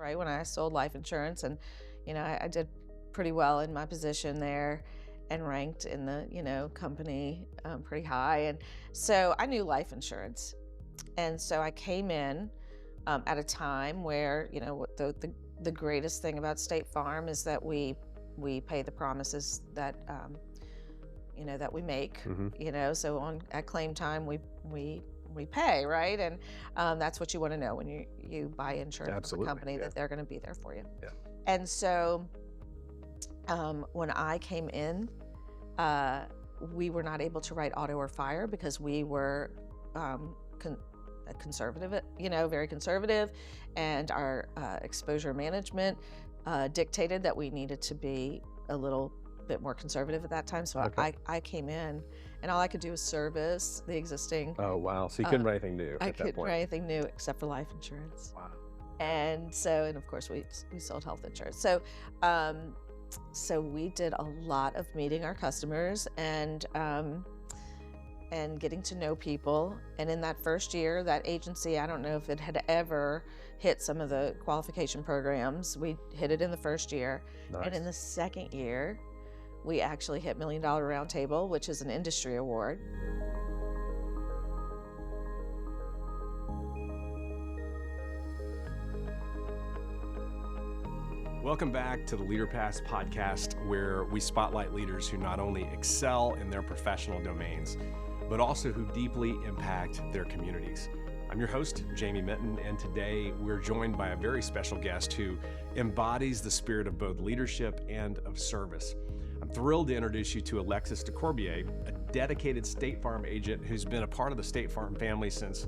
right, when I sold life insurance, and I did pretty well in my position there and ranked in the company pretty high. And so I knew life insurance, and so I came in at a time where what the greatest thing about State Farm is that we pay the promises that that we make. Mm-hmm. So on at claim time we pay, right? And that's what you want to know when you buy insurance Absolutely. from a company, Yeah. that they're going to be there for you. Yeah. And so when I came in, we were not able to write auto or fire because we were conservative, very conservative, and our exposure management dictated that we needed to be a little bit more conservative at that time. So Okay. I came in, and all I could do was service the existing. Oh, wow. So you couldn't write anything new I at that couldn't point. write anything new except for life insurance. Wow. And of course we sold health insurance. So we did a lot of meeting our customers and getting to know people. And in that first year, that agency, I don't know if it had ever hit some of the qualification programs. We hit it in the first year. Nice. And in the second year, we actually hit Million Dollar Roundtable, which is an industry award. Welcome back to the LeaderPass podcast, where we spotlight leaders who not only excel in their professional domains, but also who deeply impact their communities. I'm your host, Jamie Minton, and today we're joined by a very special guest who embodies the spirit of both leadership and of service. I'm thrilled to introduce you to Alexis Ducorbier, a dedicated State Farm agent who's been a part of the State Farm family since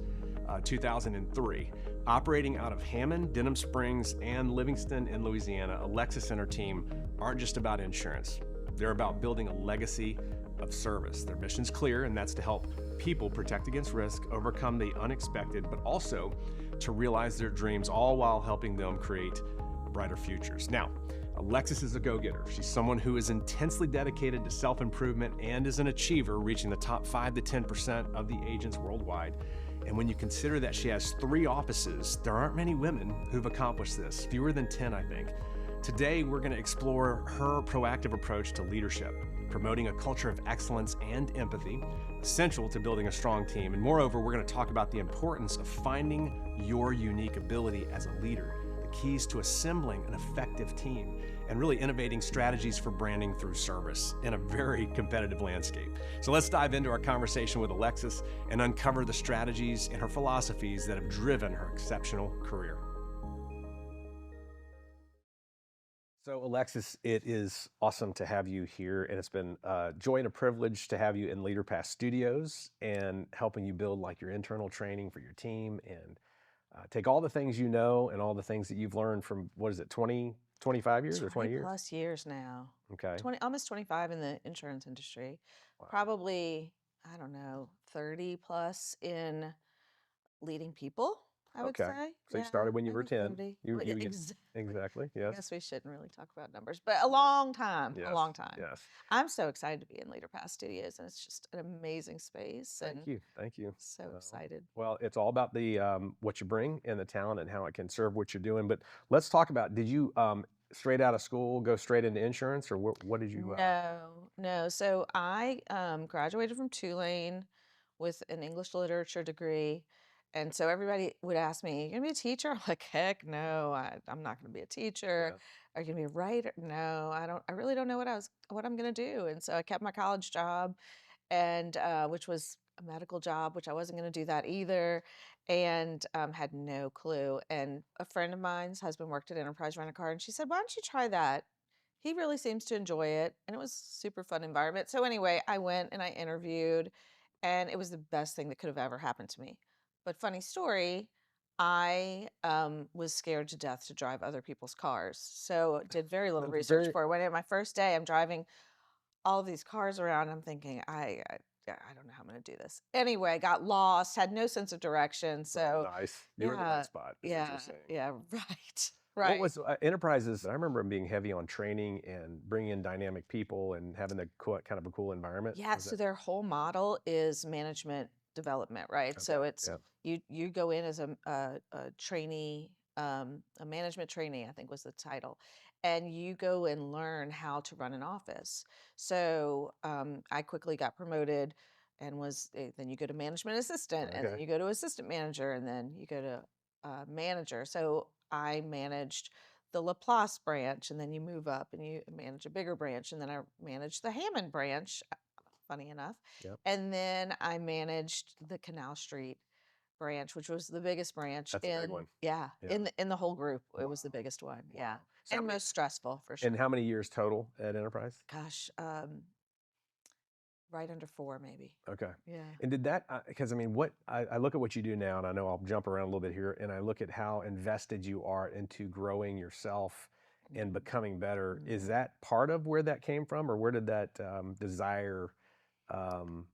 2003. Operating out of Hammond, Denham Springs, and Livingston in Louisiana, Alexis and her team aren't just about insurance. They're about building a legacy of service. Their mission's clear, and that's to help people protect against risk, overcome the unexpected, but also to realize their dreams, all while helping them create brighter futures. Now, Alexis is a go-getter. She's someone who is intensely dedicated to self-improvement and is an achiever, reaching the top 5 to 10% of the agents worldwide. And when you consider that she has 3 offices, there aren't many women who've accomplished this, fewer than 10, I think. Today, we're going to explore her proactive approach to leadership, promoting a culture of excellence and empathy, essential to building a strong team. And moreover, we're going to talk about the importance of finding your unique ability as a leader, the keys to assembling an effective team, and really innovating strategies for branding through service in a very competitive landscape. So let's dive into our conversation with Alexis and uncover the strategies and her philosophies that have driven her exceptional career. So Alexis, it is awesome to have you here, and it's been a joy and a privilege to have you in LeaderPass Studios and helping you build like your internal training for your team and take all the things you know and all the things that you've learned from, 25 years or 20 years? Plus years now. Okay. Almost 25 in the insurance industry. Wow. Probably, I don't know, 30 plus in leading people, I would say. So you started when you were 10. 70. Exactly. I Yes. guess we shouldn't really talk about numbers, but a long time. Yes. A long time. Yes. I'm so excited to be in LeaderPass Studios, and it's just an amazing space. Thank you. Thank you. So excited. Well, it's all about the what you bring and the talent and how it can serve what you're doing. But let's talk about, did you straight out of school go straight into insurance, or what did you? No. So I graduated from Tulane with an English literature degree. And so everybody would ask me, "You're gonna be a teacher?" I'm like, "Heck no, I'm not gonna be a teacher." Yeah. Are you gonna be a writer? No, I don't. I really don't know what I'm gonna do. And so I kept my college job, and which was a medical job, which I wasn't gonna do that either, and had no clue. And a friend of mine's husband worked at Enterprise Rent a Car, and she said, "Why don't you try that? He really seems to enjoy it," and it was a super fun environment. So anyway, I went and I interviewed, and it was the best thing that could have ever happened to me. But funny story, I was scared to death to drive other people's cars. So did very little research for it. When my first day, I'm driving all of these cars around. I'm thinking, I don't know how I'm going to do this. Anyway, I got lost, had no sense of direction. So nice. You were in the right spot. Yeah, right. What was Enterprises? I remember them being heavy on training and bringing in dynamic people and having kind of a cool environment. Yeah, so their whole model is management development, right? Okay. So it's you go in as a trainee a management trainee, I think was the title, and you go and learn how to run an office. So I quickly got promoted and then you go to management assistant, and then Okay. you go to assistant manager, and then you go to manager. So I managed the Laplace branch, and then you move up and you manage a bigger branch, and then I managed the Hammond branch, funny enough. Yep. And then I managed the Canal Street branch, which was the biggest branch That's a big one. Yeah. in the whole group. It Wow. was the biggest one, yeah, Wow. So and most stressful for and sure. how many years total at Enterprise? Gosh, right under 4 maybe. Okay. Yeah. And did that, because I mean, I look at what you do now, and I know I'll jump around a little bit here, and I look at how invested you are into growing yourself and Mhm. becoming better. Is Mhm. that part of where that came from, or where did that desire um,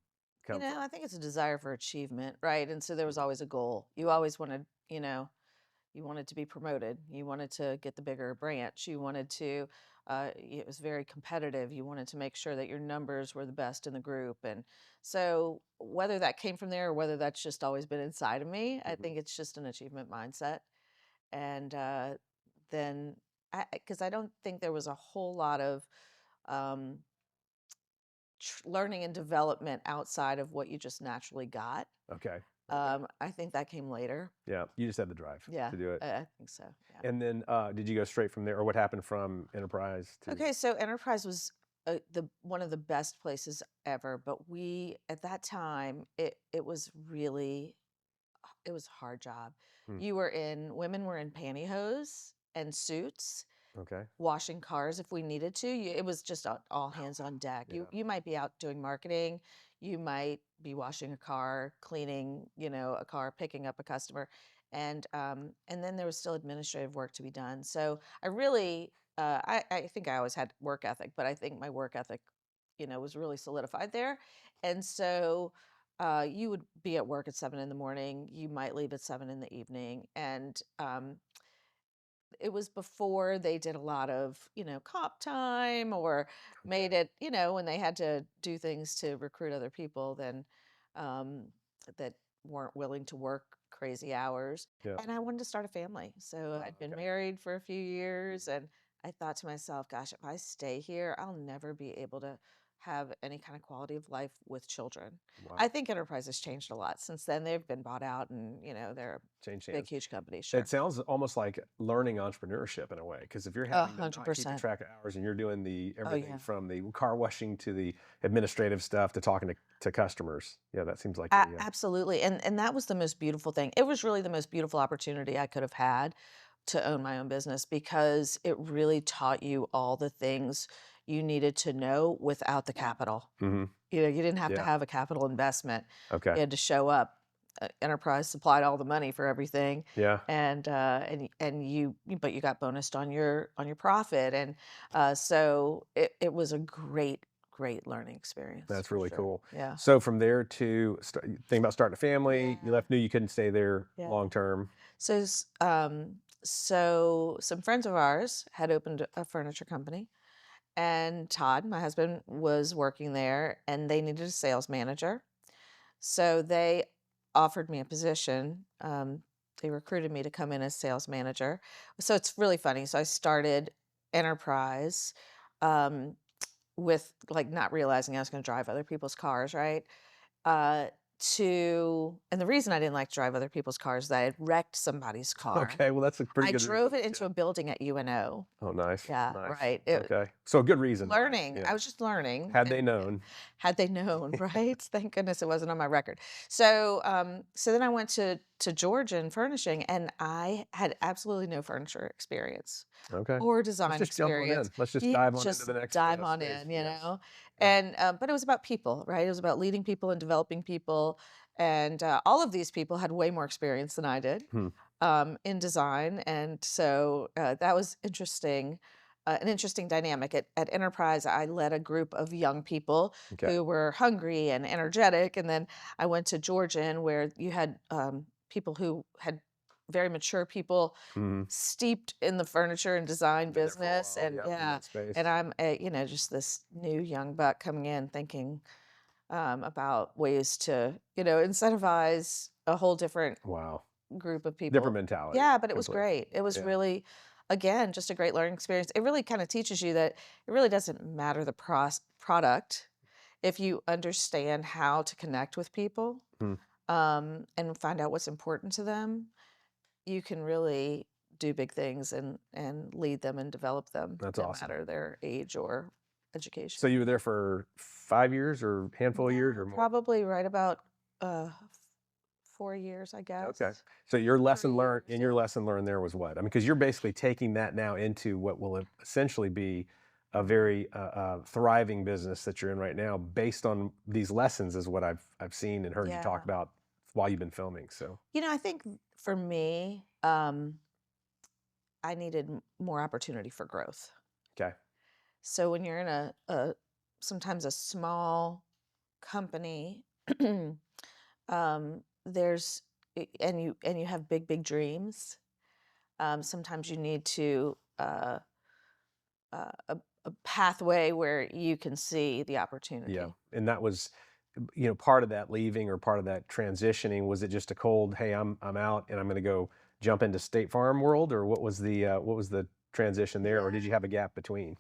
come from? I think it's a desire for achievement, right? And so there was Mhm. always a goal. You always wanted, you wanted to be promoted. You wanted to get the bigger branch. You wanted to, it was very competitive. You wanted to make sure that your numbers were the best in the group. And so, whether that came from there or whether that's just always been inside of me, I Mhm. think it's just an achievement mindset. And then, because I don't think there was a whole lot of um, learning and development outside of what you just naturally got. Okay. Okay. I think that came later. Yeah. You just had the drive Yeah, to do it. I think so. Yeah. And then did you go straight from there, or what happened from Enterprise to? Okay, so Enterprise was the one of the best places ever, but we at that time it was really it was a hard job. Hmm. Women were in pantyhose and suits, Okay. washing cars if we needed to. It was just all hands on deck. Yeah. You might be out doing marketing, you might be washing a car, cleaning, a car, picking up a customer, and then there was still administrative work to be done. So I really, I think I always had work ethic, but I think my work ethic, was really solidified there, and so. You would be at work at 7 in the morning. You might leave at 7 in the evening, and it was before they did a lot of, comp time or Okay. made it, when they had to do things to recruit other people then um, that weren't willing to work crazy hours. Yeah. And I wanted to start a family. So I'd been Okay. married for a few years, and I thought to myself, gosh, if I stay here, I'll never be able to have any kind of quality of life with children. I Wow. think Enterprise has changed a lot since then. They've been bought out, and, they're a Change big, hands. huge company, It sure. sounds almost like learning entrepreneurship in a way, because if you're A having to hundred not keeping percent. track of hours and you're doing the Oh, everything yeah. from the car washing to the administrative stuff to talking to customers, yeah, that seems like Absolutely, and that was the most beautiful thing. It was really the most beautiful opportunity I could have had to own my own business because it really taught you all the things you needed to know without the capital. hmm You didn't have to yeah, have a capital investment. okay, You had to show up. Enterprise supplied all the money for everything, yeah, but you got bonused on your profit, and so it was a great learning experience that's for really sure. cool. Yeah. So from there to think about starting a family, you Yeah. left, knew you couldn't stay there Yeah. long term. So, so some friends of ours had opened a furniture company, and Todd, my husband, was working there, and they needed a sales manager. So they offered me a position. They recruited me to come in as sales manager. So it's really funny. So I started Enterprise um, with like not realizing I was going to drive other people's cars, right? uh, and the reason I didn't like to drive other people's cars is that I had wrecked somebody's car. Okay, well that's a pretty I good drove reason. it Yeah. into a building at UNO. Oh, nice, Yeah, nice. right. Okay, so a good reason why. Learning. Yeah. I was just learning, Had they and known. had they known, right? Thank goodness it wasn't on my record. So then I went to Georgia in furnishing, and I had absolutely no furniture experience Okay. or Let's design just jump on in. experience. Let's just You dive on into just the next dive on stage. in, Yes. Yeah. and but it was about people, right? It was about leading people and developing people, and all of these people had way more experience than I did Hmm. in design, and so that was interesting. An interesting dynamic at Enterprise. I led a group of young people Okay. who were hungry and energetic, and then I went to Georgian, where you had people who had very mature people Mhm. steeped in the furniture and design Been there for a business, while. and Yep. In yeah, that space. and I'm just this new young buck coming in thinking about ways to incentivize a whole different Wow. group of Different people. mentality. Yeah, but it was Completely. great. It was Yeah. really, again, just a great learning experience. It really kind of teaches you that it really doesn't matter the product if you understand how to connect with people, Hmm. and find out what's important to them. You can really do big things and lead them and develop them, That's no awesome. matter their age or education. So you were there for 5 years or a handful of years No, or more? probably right about 4 years, I Okay. guess. So your lesson 3 years, learned, and your yeah. lesson learned there was what? I mean, because you're basically taking that now into what will essentially be a very thriving business that you're in right now, based on these lessons, is what I've seen and heard you talk Yeah. about while you've been filming. So I think for me, I needed more opportunity for growth. okay, So when you're in a sometimes a small company, there's and you have big dreams. Sometimes you need to a pathway where you can see the yeah, opportunity. and that was, part of that leaving or part of that transitioning. Was it just a cold, hey, I'm out and I'm going to go jump into State Farm world, or what was the transition there, or did you Yeah. have a gap between?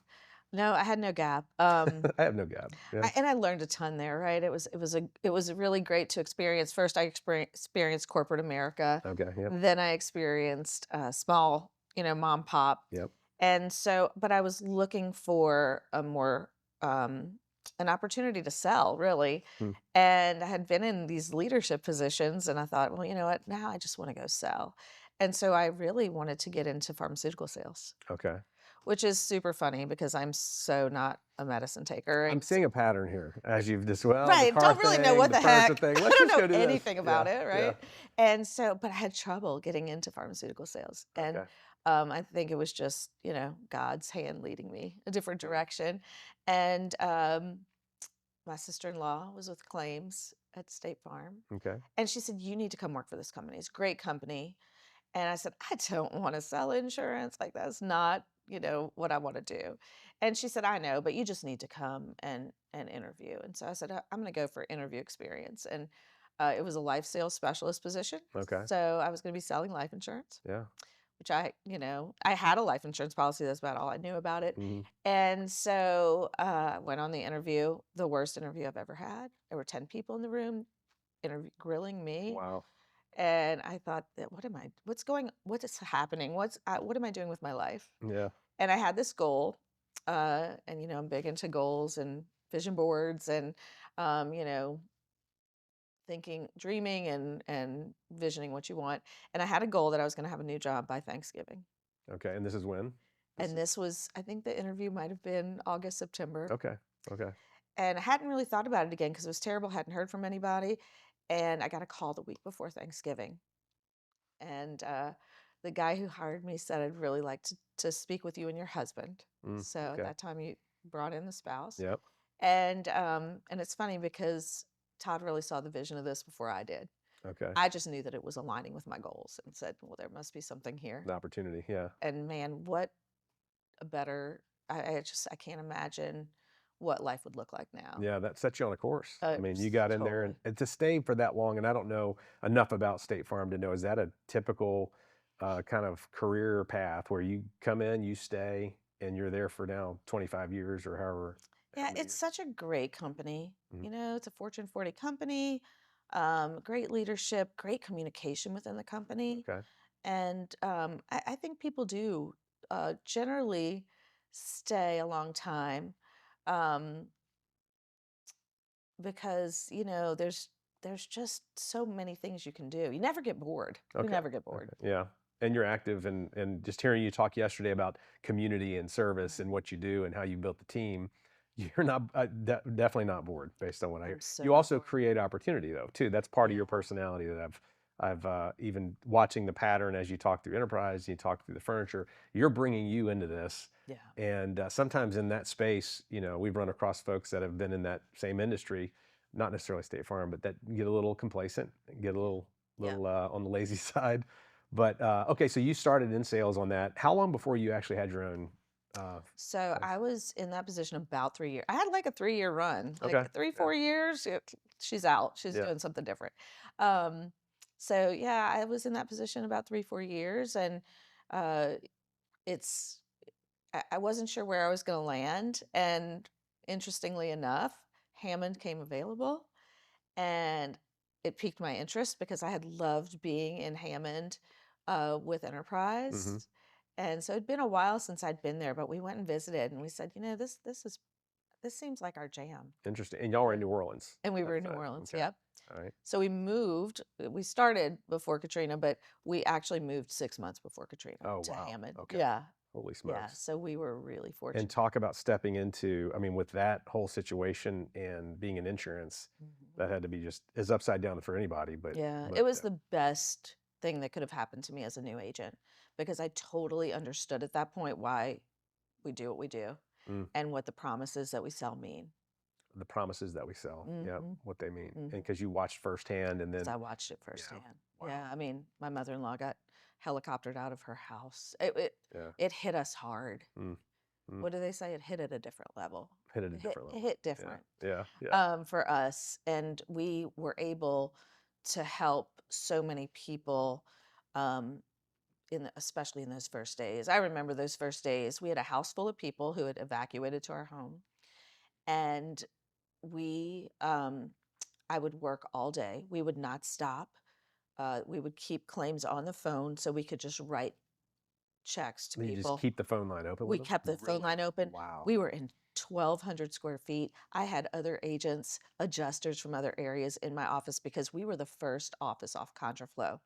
No, I had no gap. I have no gap. Yeah. And I learned a ton there, right? It was really great to experience. First, I experienced corporate America. Okay. Yep. Then I experienced small, mom pop. Yep. And so, but I was looking for a more an opportunity to sell, really. Hmm. And I had been in these leadership positions, and I thought, well, you know what? Now I just want to go sell. And so I really wanted to get into pharmaceutical sales, Okay. which is super funny because I'm so not a medicine taker. I'm And seeing a pattern here as you've just, well, the right, car don't really know thing, what the the furniture heck. thing. I Let's don't just know go do this. anything Yeah. about it, Yeah. right? And so, but I had trouble getting into pharmaceutical sales. And Okay. I think it was just, God's hand leading me a different Hmm. direction. And my sister-in-law was with claims at State Farm. Okay. And she said, you need to come work for this company. It's a great company. And I said, I don't want to sell insurance. Like, that's not, what I want to do. And she said, I know, but you just need to come and interview. And so I said, I'm going to go for interview experience. And it was a life sales specialist position. Okay. So I was going to be selling life insurance, Yeah. which I had a life insurance policy. That's about all I knew about it. Hmm. And so I went on the interview, the worst interview I've ever had. There were 10 people in the room grilling me. Wow. And I thought that what is happening? What am I doing with my life? Yeah. And I had this goal, and I'm big into goals and vision boards and, um, you know, dreaming and visioning what you want. And I had a goal that I was going to have a new job by Thanksgiving. Okay. And this is when? And this was, I think the interview might have been August, September. Okay. Okay. And I hadn't really thought about it again because it was terrible. Hadn't heard from anybody. And I got a call the week before Thanksgiving. And the guy who hired me said, I'd really like to speak with you and your husband. So at Okay. that time, you brought in the spouse. Yep. And it's funny because Todd really saw the vision of this before I did. Okay. I just knew that it was aligning with my goals and said, well, there must be something here. The opportunity. Yeah. And man, what a better, I can't imagine what life would look like now. Yeah, that sets you on a course. I mean, you got in there Totally. and to stay for that long, and I don't know enough about State Farm to know, is that a typical kind of career path where you come in, you stay, and you're there for now 25 years or however how Yeah, many it's years? such a great company. Mhm. It's a Fortune 40 company, great leadership, great communication within the company. Okay. And I think people do generally stay a long time, um, because, there's just so many things you can do. You never get bored. You Okay. never get Okay. bored. Yeah. And you're active, and just hearing you talk yesterday about community and service and what you do and how you built the team, you're not definitely not bored based on what I hear. I'm so You not also bored. create opportunity though too. That's part of your Yeah. personality that I've even watching the pattern as you talk through enterprise, you talk through the furniture. You're bringing you into this, Yeah. and sometimes in that space, we've run across folks that have been in that same industry, not necessarily State Farm, but that get a little complacent, get a little Yeah. on the lazy side. But okay, so you started in sales on that. How long before you actually had your own So place? I was in that position about 3 years. I had like a 3 year run, Okay. like three, Yeah. 4 years. She's out. She's Yeah. doing something different. Um, So yeah, I was in that position about 3, 4 years, and uh, it's I wasn't sure where I was going to land. And interestingly enough, Hammond came available, and it piqued my interest because I had loved being in Hammond with Mm-hmm. Enterprise. And so it'd been a while since I'd been there, but we went and visited, and we said, this seems like our jam. Interesting. And y'all were in And, New Orleans and we at were the in New time. Orleans, Okay. yep. All right. So we moved. We started before Katrina, but we actually moved 6 months before Katrina Oh, to wow. Hammond. Okay. Yeah, Holy yeah. smokes. So we were really And fortunate. talk about stepping into, I mean, with that whole situation and being in insurance, Mhm. that had to be just as upside down for anybody. Yeah, it But was the best thing that could have happened to me as a new agent because I totally understood at that point why we do what we do mm, and what the promises that we sell mean. the promises that we sell, yeah, Mm-hmm. what they mean. And Mm-hmm. because you watched firsthand and Because then, I watched it yeah, firsthand. wow. Yeah, I mean, my mother-in-law got helicoptered out of her house. Yeah. It hit us hard. Mm, mm. What do they say? It hit at a different level. Hit at a different It level. hit Yeah. different Yeah. Yeah. for us, and we were able to help so many people. Um, Especially in those first days. I remember those first days. We had a house full of people who had evacuated to our home, and we I would work all day. We would not stop. We would keep claims on the phone so we could just write checks to You just people. keep the phone line open We with them? kept the phone Really? line open. Wow. We were in 1,200 square feet. I had other agents, adjusters from other areas in my office because we were the first office off contraflow.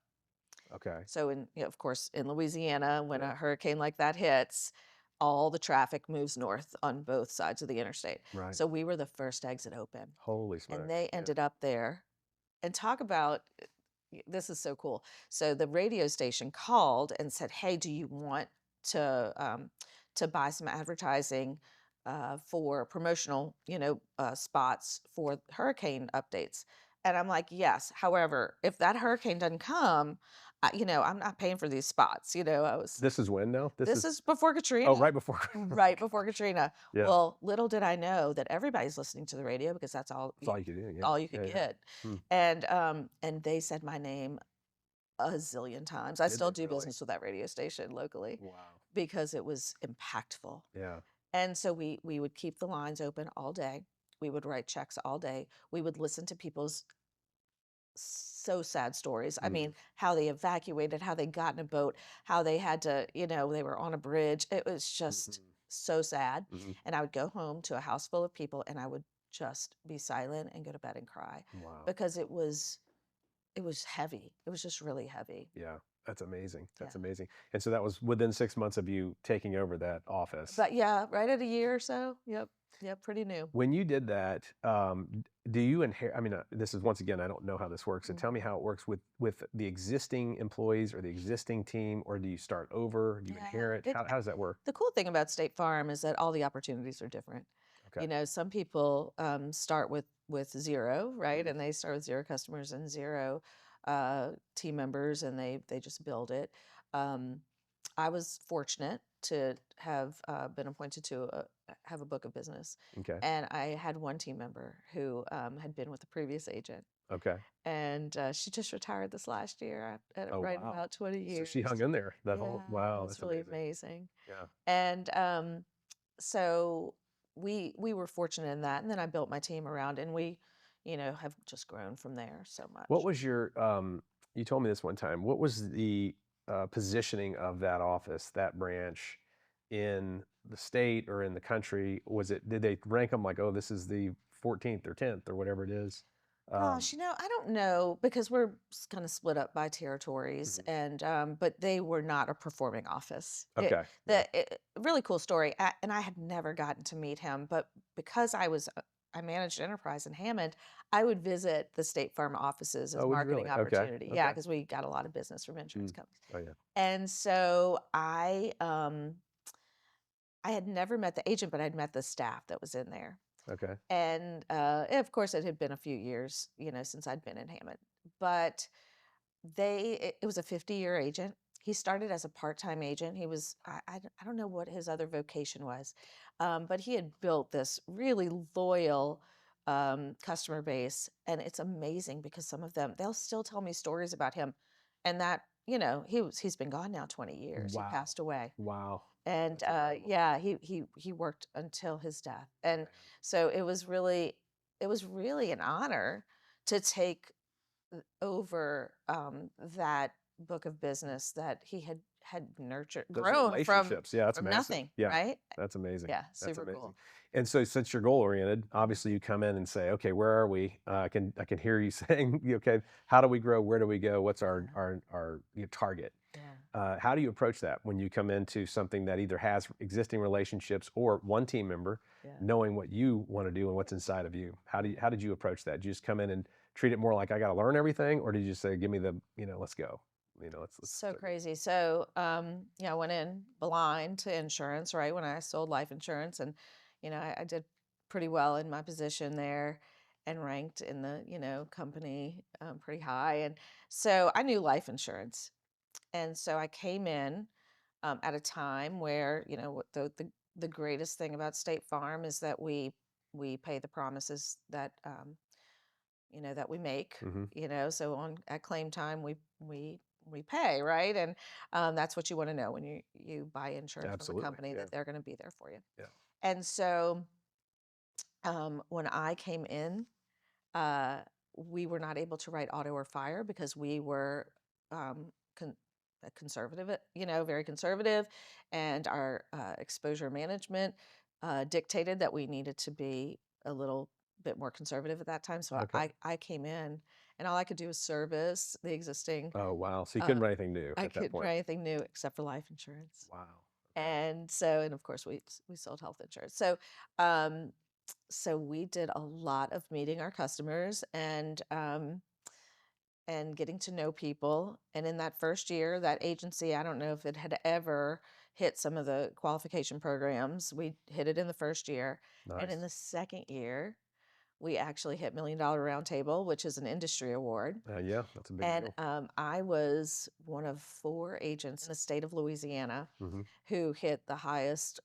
Okay. So of course, in Louisiana, when Yeah. a hurricane like that hits, all the traffic moves north on both sides of the interstate. Right. So we were the first exit open, Holy and smokes. they Yeah. ended up there. And talk about this is so cool. So the radio station called and said, "Hey, do you want to um, to buy some advertising for promotional, spots for hurricane updates?" And I'm like, "Yes. However, if that hurricane doesn't come, I'm not paying for these spots." I was. This is when now? This This is, is before oh, Katrina. right before. Oh Right my before gosh. Katrina. Yeah. Well, little did I know that everybody's listening to the radio because that's That's all you could do. Yeah. all you could Yeah. Yeah. get. Hmm. And they said my name a zillion times. I Did they still do really? business with that radio station locally Wow. because it was impactful. Yeah. And so we would keep the lines open all day. We would write checks all day. We would listen to people's so sad stories. I Mm-hmm. mean, how they evacuated, how they got in a boat, how they had to, they were on a bridge. It was just Mm-hmm. so sad. Mm-hmm. And I would go home to a house full of people, and I would just be silent and go to bed and cry Wow. because it was heavy. It was just really heavy. Yeah. That's amazing. Yeah. That's amazing. And so that was within 6 months of you taking over that office. But yeah, right at a year or so. Yep. Yep. Pretty new. When you did that, do you inherit? I mean, this is once again, I don't know how this works. So Mm. tell me how it works with the existing employees or the existing team, or do you start over? Do you Yeah. inherit? How does that work? The cool thing about State Farm is that all the opportunities are different. Okay. Some people start with zero, right? Mhm. And they start with zero customers and zero team members, and they just build it. Um, I was fortunate to have been appointed to have a book of business, Okay. and I had one team member who had been with the previous agent, Okay. and she just retired this last year at Oh, right wow. about 20 So she years. hung in there that Yeah, whole. Wow, it's that's really amazing. amazing. Yeah. And so we were fortunate in that, and then I built my team around, and we, have just grown from there so What much. was your? You told me this one time. What was the positioning of that office, that branch, in the state or in the country? Was it? Did they rank them like, oh, this is the 14th or 10th or whatever it is? Um, Gosh, I don't know because we're kind of split up by territories, mhm. and but they were not a performing office. Okay. Yeah. Really cool story, and I had never gotten to meet him, but because I managed enterprise in Hammond, I would visit the State Farm offices as Oh, would you marketing really? Okay. opportunity. Yeah, Okay. because we got a lot of business from insurance Mm. companies, Oh yeah. and so I had never met the agent, but I'd met the staff that was in there. Okay. And of course, it had been a few years, since I'd been in Hammond. But it was a 50-year agent. He started as a part-time agent. He was, I don't know what his other vocation was, but he had built this really loyal customer base. And it's amazing because some of them, they'll still tell me stories about him. And that, he's been gone now 20 years. He Wow. passed away. Wow. And That's incredible. yeah, he worked until his death. And Man. so it was really an honor to take over that book of business that he had nurtured, Those grown relationships. Yeah, that's from massive. nothing, Yeah, right? that's amazing. Yeah, That's super amazing. cool. And so since you're goal oriented, obviously you come in and say, okay, where are we? I can hear you saying, okay, how do we grow? Where do we go? What's our Yeah, target? yeah, How do you approach that when you come into something that either has existing relationships or one team member yeah, knowing what you want to do and what's inside of you? yeah. How did you approach that? Did you just come in and treat it more like I got to learn everything, or did you just say, give me the, let's go, let's So start. crazy. So, I went in blind to insurance, right? When I sold life insurance, and I did pretty well in my position there, and ranked in the company pretty high, and so I knew life insurance, and so I came in at a time where what the greatest thing about State Farm is that we pay the promises that we make, Hmm. so on at claim time we pay, right? And that's what you want to know when you buy insurance from a Absolutely. company, Yeah. that they're going to be there for you. Yeah. And so when I came in, uh, we were not able to write auto or fire because we were um, con- conservative, very conservative, and our exposure management dictated that we needed to be a little bit more conservative at that time. So Okay. I came in, and all I could do was service the existing. Oh, wow. So you couldn't Uh, write anything new I at that couldn't point. write anything new except for life insurance. Wow. Okay. And of course we sold health insurance. So we did a lot of meeting our customers and getting to know people. And in that first year, that agency, I don't know if it had ever hit some of the qualification programs. We hit it in the first year. And in Nice. the second year, we actually hit Million Dollar Roundtable, which is an industry award. Yeah, that's a big And deal. I was one of 4 agents in the state of Louisiana Hmm. who hit the highest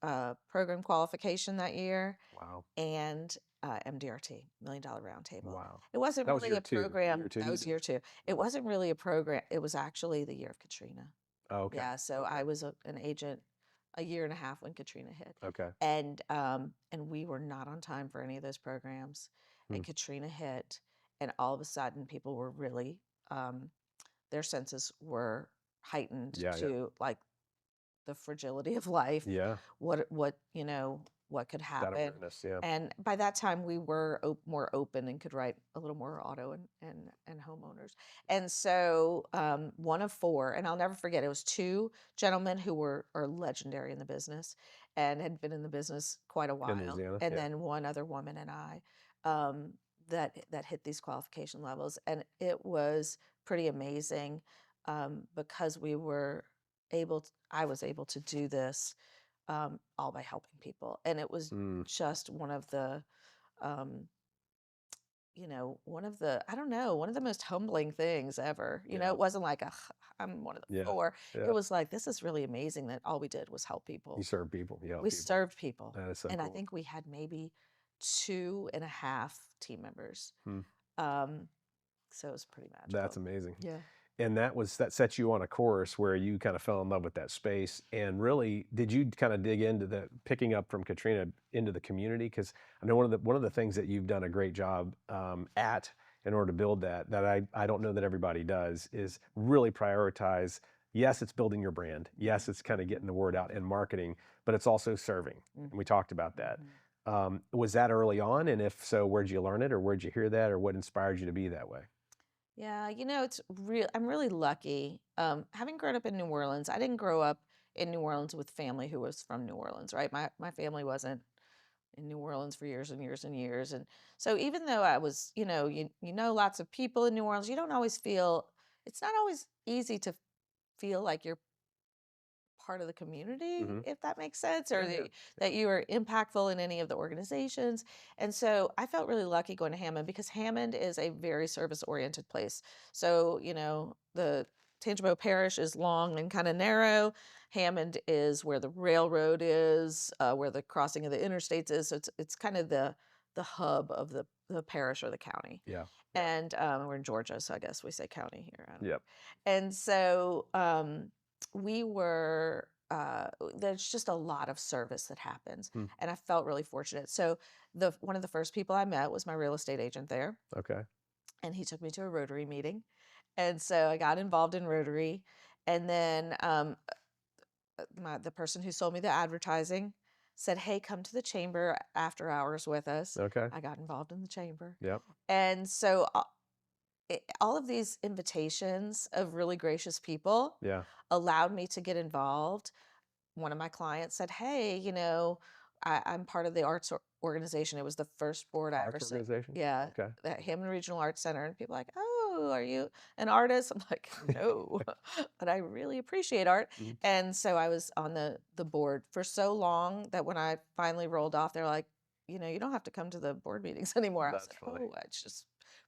program qualification that year, Wow. and MDRT, Million Dollar Roundtable. Wow. It wasn't That was really year a two. Year program. two That you was did? year two. It Wow. wasn't really a program. It was actually the year of Katrina. Oh, okay. Yeah, so Okay. I was an agent a year and a half when Katrina hit, Okay. and we were not on time for any of those programs. Hmm. And Katrina hit, and all of a sudden, people were really their senses were heightened Yeah, yeah. to like the fragility of life, Yeah. what could That happen. awareness. Yeah. And by that time, we were more open and could write a little more auto and homeowners. And so one of 4, and I'll never forget, it was 2 gentlemen who are legendary in the business and had been in the business quite a In while, Louisiana. and Yeah. then one other woman and I that hit these qualification levels, and it was pretty amazing because I was able to do this all by helping people. And it was Mm. just um, I don't know, one of the most humbling things ever. Yeah. It wasn't like, I'm one of the Yeah. 4. It Yeah. was like, this is really amazing that all we did was help You people. serve people. You help We people. served people. That is so And I cool. think we had maybe 2.5 team members. Hmm. Um, so it was pretty That's magical. amazing. Yeah. And that set you on a course where you kind of fell in love with that space. And really, did you kind of dig into the picking up from Katrina into the community? Because I know one of the things that you've done a great job at in order to build that I don't know that everybody does is really prioritize. Yes, it's building your brand. Yes, it's kind of getting the word out and marketing, but it's also serving. And we talked about that. Was that early on? And if so, where'd you learn it, or where'd you hear that, or what inspired you to be that way? Yeah, it's real. I'm really lucky. Having grown up in New Orleans, I didn't grow up in New Orleans with family who was from New Orleans, right? My family wasn't in New Orleans for years and years and years. And so even though I was, you know lots of people in New Orleans, you don't always feel it's not always easy to feel like you're part of the community, Hmm. if that makes sense, or Yeah, yeah, that you are impactful in any of the organizations. And so I felt really lucky going to Hammond because Hammond is a very service oriented place. So, the Tangipahoa Parish is long and kind of narrow. Hammond is where the railroad is, where the crossing of the interstates is. So it's kind of the the hub of the parish or the county. Yeah. And we're in Georgia, so I guess we say county here. I don't know. Yep. And so we were, there's just a lot of service that happens. Hmm. And I felt really fortunate. So one of the first people I met was my real estate agent there. Okay. And he took me to a Rotary meeting. And so I got involved in Rotary. And then the person who sold me the advertising said, "Hey, come to the chamber after hours with us." Okay. I got involved in the chamber. Yep. And so all of these invitations of really gracious people Yeah. allowed me to get involved. One of my clients said, "Hey, I'm part of the arts organization." It was the first board I ever Arts seen. organization? Yeah, Okay. the Hammond Regional Arts Center. And people are like, "Oh, are you an artist?" I'm like, "No," but I really appreciate art. Mhm. And so I was on the board for so long that when I finally rolled off, they're like, "You don't have to come to the board meetings anymore." I was That's like, funny. "Oh, it's just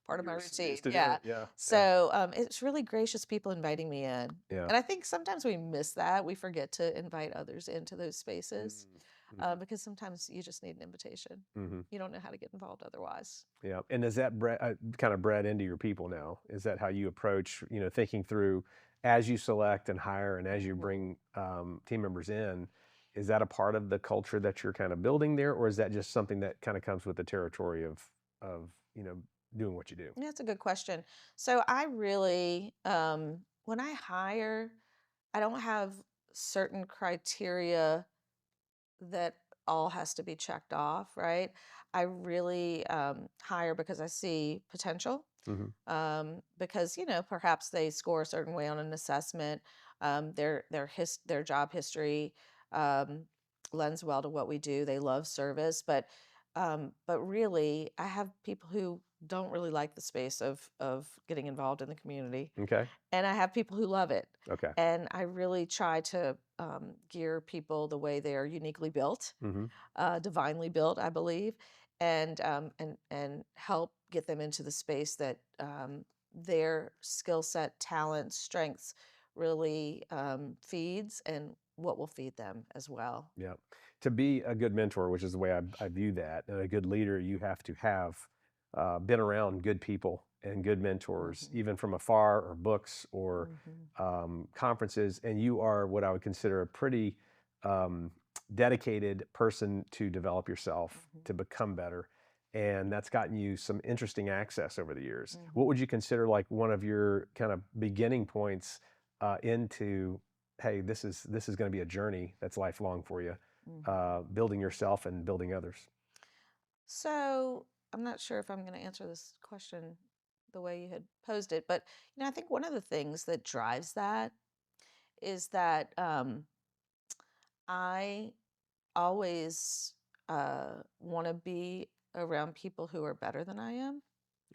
part of my You're routine." used to doing Yeah. it. Yeah. So it's really gracious people inviting me in. Yeah. And I think sometimes we miss that. We forget to invite others into those spaces Mm-hmm. because sometimes you just need an invitation. Mm-hmm. You don't know how to get involved otherwise. Yeah. And is that kind of bred into your people now? Is that how you approach, thinking through as you select and hire and as you bring team members in? Is that a part of the culture that you're kind of building there, or is that just something that kind of comes with the territory of doing what you do? Yeah, that's a good question. So I really, when I hire, I don't have certain criteria that all has to be checked off, right? I really hire because I see potential, Mm-hmm. because perhaps they score a certain way on an assessment, their job history um, lends well to what we do. They love service, but really, I have people who don't really like the space of getting involved in the community, Okay. and I have people who love it. Okay. And I really try to gear people the way they are uniquely built, Mm-hmm. divinely built, I believe, and help get them into the space that their skill set, talent, strengths really feeds, and what will feed them as well. Yeah. To be a good mentor, which is the way I view that, and a good leader, you have to have been around good people and good mentors, Mhm. even from afar or books or Mhm. conferences. And you are what I would consider a pretty um, dedicated person to develop yourself, Mhm. to become better. And that's gotten you some interesting access over the years. What Mhm. would you consider like one of your kind of beginning points into, hey, this is going to be a journey that's lifelong for you, Mhm. building yourself and building others? So I'm not sure if I'm going to answer this question the way you had posed it, but I think one of the things that drives that is that I always want to be around people who are better than I am.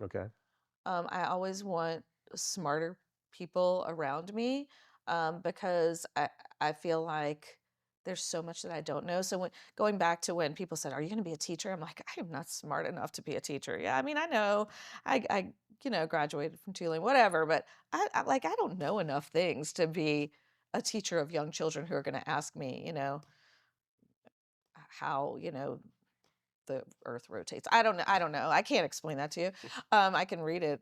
Okay. I always want smarter people around me, because I feel like there's so much that I don't know. So going back to when people said, "Are you going to be a teacher?" I'm like, I am not smart enough to be a teacher. Yeah, I mean, I know, I graduated from Tulane, whatever, but I don't know enough things to be a teacher of young children who are going to ask me, how the earth rotates. I don't know. I don't know. I can't explain that to you. I can read it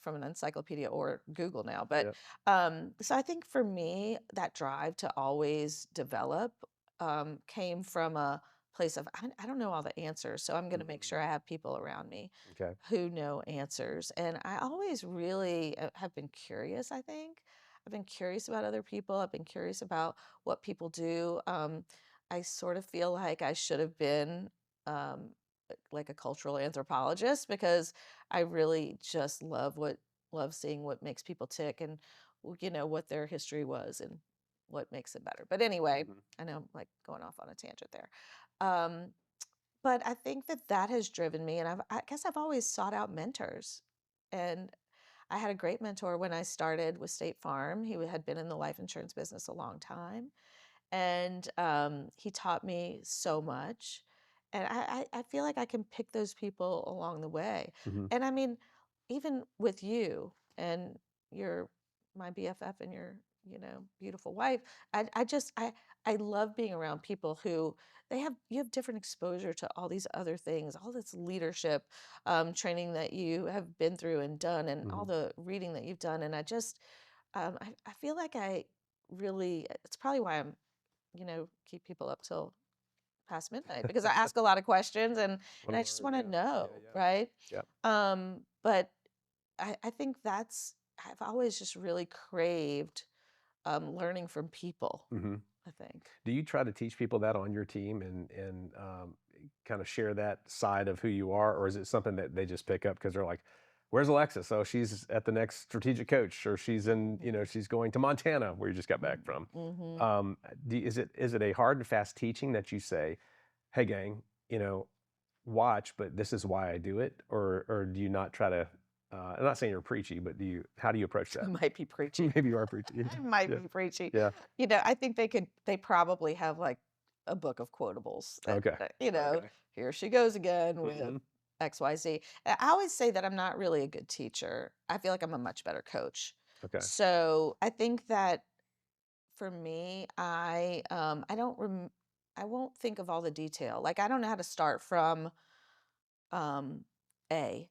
from an encyclopedia or Google now. But Yeah. so I think for me, that drive to always develop came from a place of I don't know all the answers, so I'm going to make Mhm. sure I have people around me Okay. who know answers. And I always really have been curious. I think I've been curious about other people. I've been curious about what people do. I sort of feel like I should have been um, like a cultural anthropologist, because I really just love seeing what makes people tick, and what their history was and what makes it better. But anyway, Mhm. I know I'm like going off on a tangent there. Um, but I think that has driven me, and I guess I've always sought out mentors. And I had a great mentor when I started with State Farm. He had been in the life insurance business a long time, and he taught me so much. And I feel like I can pick those people along the way. Mhm. And I mean, even with you, and you're my BFF and your beautiful wife. I love being around people who you have different exposure to all these other things, all this leadership training that you have been through and done, and all Hmm. the reading that you've done. And I feel like it's probably why keep people up till past midnight, because I ask a lot of questions, and Want I to just learn? want to Yeah. know, Yeah. right? Yeah. But I think I've always just really craved learning from people, Yeah. Hmm. I think. Do you try to teach people that on your team and kind of share that side of who you are, or is it something that they just pick up because they're like, "Where's Alexis? Oh, she's at the next strategic coach, or she's in, she's going to Montana where you just got back from." Mm-hmm. Um, is it a hard and fast teaching that you say, "Hey, gang, watch, but this is why I do it," or do you not try to? I'm not saying you're preachy, but how do you approach I that? might be preachy. Maybe you are preachy. I might Yeah. be preachy. Yeah. I think they probably have like a book of quotables Okay. Okay. here she goes again with Hmm. XYZ. I always say that I'm not really a good teacher. I feel like I'm a much better coach. Okay. So I think that for me, I won't think of all the detail. Like I don't know how to start from um, A,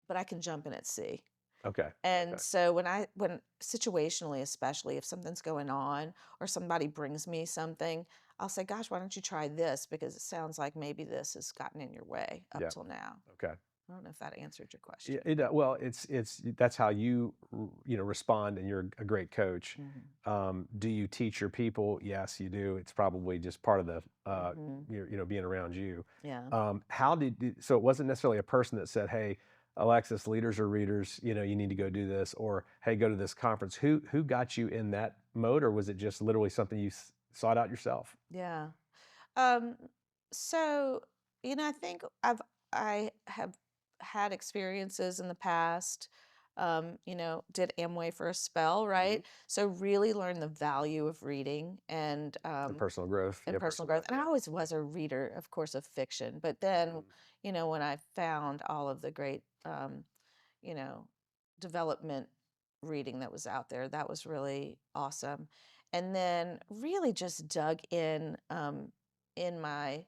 but I can jump in at C. Okay. And Okay. so when situationally, especially if something's going on or somebody brings me something, I'll say, "Gosh, why don't you try this? Because it sounds like maybe this has gotten in your way up Yeah. till now." Okay. I don't know if that answered your Yeah, question. well, it's that's how you respond, and you're a great coach. Hmm. Do you teach your people? Yes, you do. It's probably just part of the Hmm. being around you. Yeah. So it wasn't necessarily a person that said, "Hey, Alexis, leaders are readers. You need to go do this," or "Hey, go to this conference." Who got you in that mode, or was it just literally something you sought out yourself? Yeah. Um, so, I think I have had experiences in the past. Did Amway for a spell, Hmm. right? So really learned the value of reading And personal growth. and Yeah, personal personal growth. growth. And I always was a reader, of course, of fiction. But then, Yeah. when I found all of the great, you know, development reading that was out there, that was really awesome. And then really just dug in my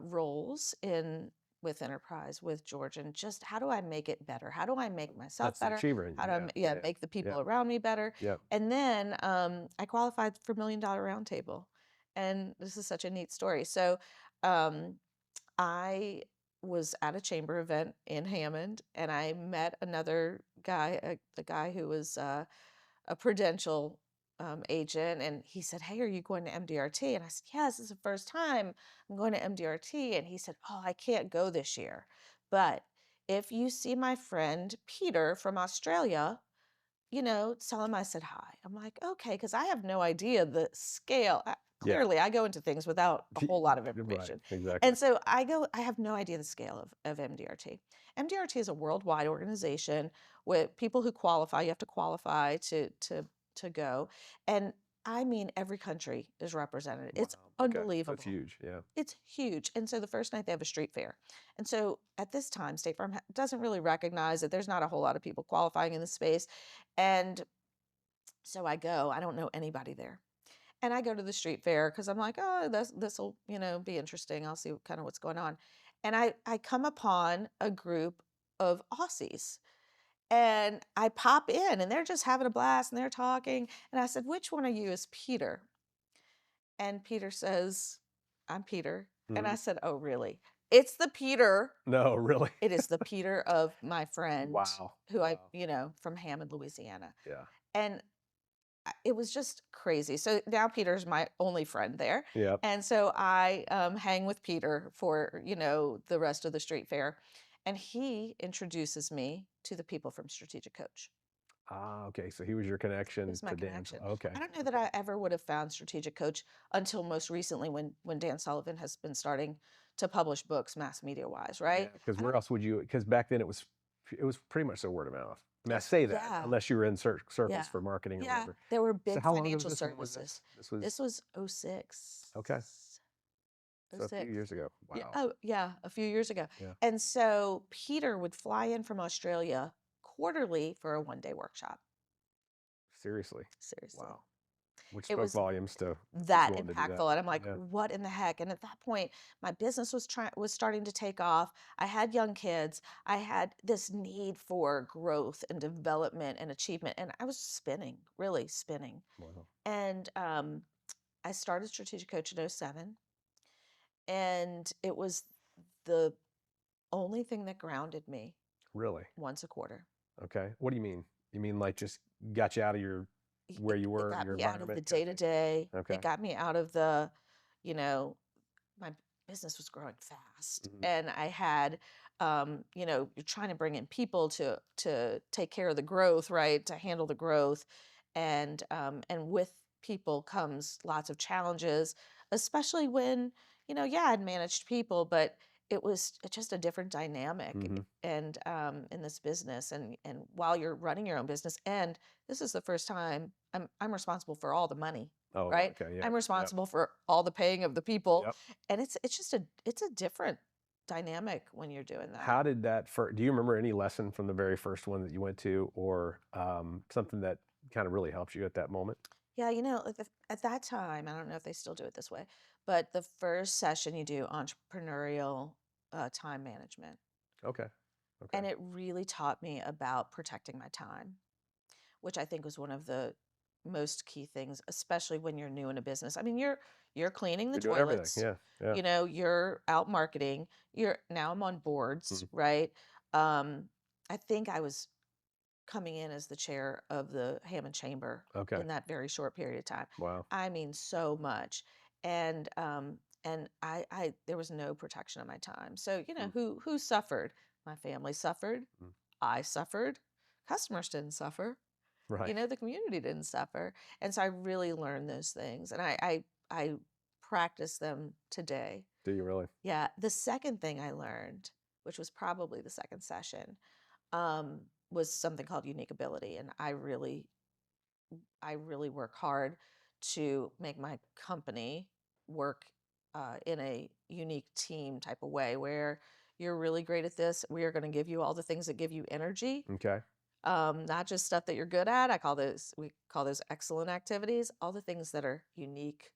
roles in with enterprise with George, and just how do I make it better? How do I make myself That's the better? achiever in How you. do Yeah. yeah, Yeah. make the Yeah. people around me better? Yeah. And then I qualified for Million Dollar Roundtable, and this is such a neat story. So um, I was at a chamber event in Hammond, and I met another guy, a guy who was a Prudential agent, and he said, "Hey, are you going to MDRT?" And I said, "Yes, this is the first time I'm going to MDRT." And he said, "Oh, I can't go this year, but if you see my friend Peter from Australia, tell him I said hi." I'm like, "Okay," because I have no idea the scale. Yeah. Clearly, I go into things without a whole lot of Right. information. Exactly. And so I have no idea the scale of MDRT. MDRT is a worldwide organization with people who qualify. You have to qualify to go. And I mean, every country is represented. Wow. It's Okay. That's unbelievable. huge. Yeah. It's huge. And so the first night they have a street fair. And so at this time, State Farm doesn't really recognize that there's not a whole lot of people qualifying in the space. And so I go, I don't know anybody there. And I go to the street fair because I'm like, "Oh, this will, be interesting. I'll see kind of what's going on." And I come upon a group of Aussies, and I pop in, and they're just having a blast, and they're talking. And I said, "Which one of you is Peter?" And Peter says, "I'm Peter." And I Hmm. said, "Oh, really? It's the Peter. No, really. It is the Peter of my friend Wow. who Wow. from Hammond, Louisiana." Yeah. And it was just crazy. So now Peter's my only friend there. Yep. And so I hang with Peter for, the rest of the street fair. And he introduces me to the people from Strategic Coach. Ah, okay. So he was your It connection was my to Dan. connection. Okay. I don't know that Okay. I ever would have found Strategic Coach until most recently when Dan Sullivan has been starting to publish books mass media wise, Yeah. right? Because I where don't, else would you? Because back then it was pretty much a word of mouth. I mean, I say that yeah, unless you were in yeah, circles for marketing or yeah. whatever. There were So big how long ago was financial this? When was this? services. This was This was '06. okay. Oh So a few six. years ago. Yeah. Wow. Oh, yeah. A few years ago. Yeah. And so Peter would fly in from Australia quarterly for a 1-day workshop. Seriously. Seriously. Wow. Which It spoke was volumes to that wanting to do that. impactful, and I'm like, Yeah. "What in the heck?" And at that point, my business was starting to take off. I had young kids. I had this need for growth and development and achievement, and I was spinning, really spinning. Wow. And I started Strategic Coach in '07, and it was the only thing that grounded me Really? once a quarter. Okay. What do you mean? You mean like just got you out of where you It were, got your me out of the environment kind day of to thing? day. Okay. It got me out of the, you know, my business was growing fast, Hmm. and I had, you're trying to bring in people to take care of the growth, right? To handle the growth, and with people comes lots of challenges, especially when, yeah, I'd managed people, but it was just a different dynamic Hmm. and in this business, and while you're running your own business, and this is the first time I'm responsible for all the money, Oh, right? okay. Yeah. I'm Yep. responsible for all the paying of the people, Yep. and it's a different dynamic when you're doing that. How did that do you remember any lesson from the very first one that you went to, or something that kind of really helped you at that moment? Yeah, at that time, I don't know if they still do it this way, but the first session you do entrepreneurial time management, Okay. Okay. and it really taught me about protecting my time, which I think was one of the most key things, especially when you're new in a business. I mean, you're cleaning the You're doing everything. toilets, Yeah. Yeah. you're out marketing, you're now I'm on boards, Mhm. right? Um, I think I was coming in as the chair of the Hammond Chamber Okay. in that very short period of time. Wow. I mean, so much. And I there was no protection of my time. So, Mm. who suffered? My family suffered. Mm. I suffered. Customers didn't suffer. Right. The community didn't suffer. And so I really learned those things, and I practice them today. Do you really? Yeah. The second thing I learned, which was probably the second session, um, was something called unique ability. And I really work hard to make my company work in a unique team type of way where you're really great at this. We are going to give you all the things that give you energy, Okay. not just stuff that you're good at. We call those excellent activities, all the things that are unique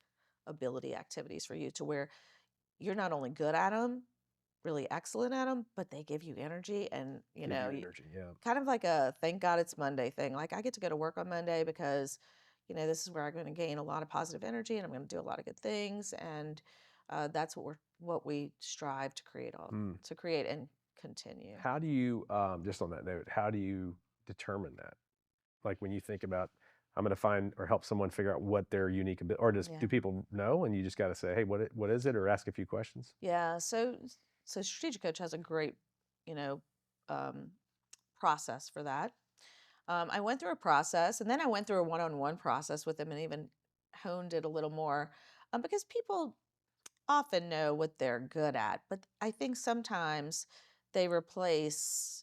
ability activities for you, to where you're not only good at them, really excellent at them, but they give you energy, and Give you energy. Yeah. kind of like a thank God it's Monday thing. Like, I get to go to work on Monday because, this is where I'm going to gain a lot of positive energy, and I'm going to do a lot of good things, and that's what we strive to Mm. create and continue. How do you, just on that note, how do you determine that? Like when you think about, I'm going to find or help someone figure out what their unique ability, or Yeah. do people know and you just got to say, hey, what is it, or ask a few questions? Yeah. So Strategic Coach has a great, you know, um, process for that. I went through a process, and then I went through a one-on-one process with them, and even honed it a little more, because people often know what they're good at, but I think sometimes they replace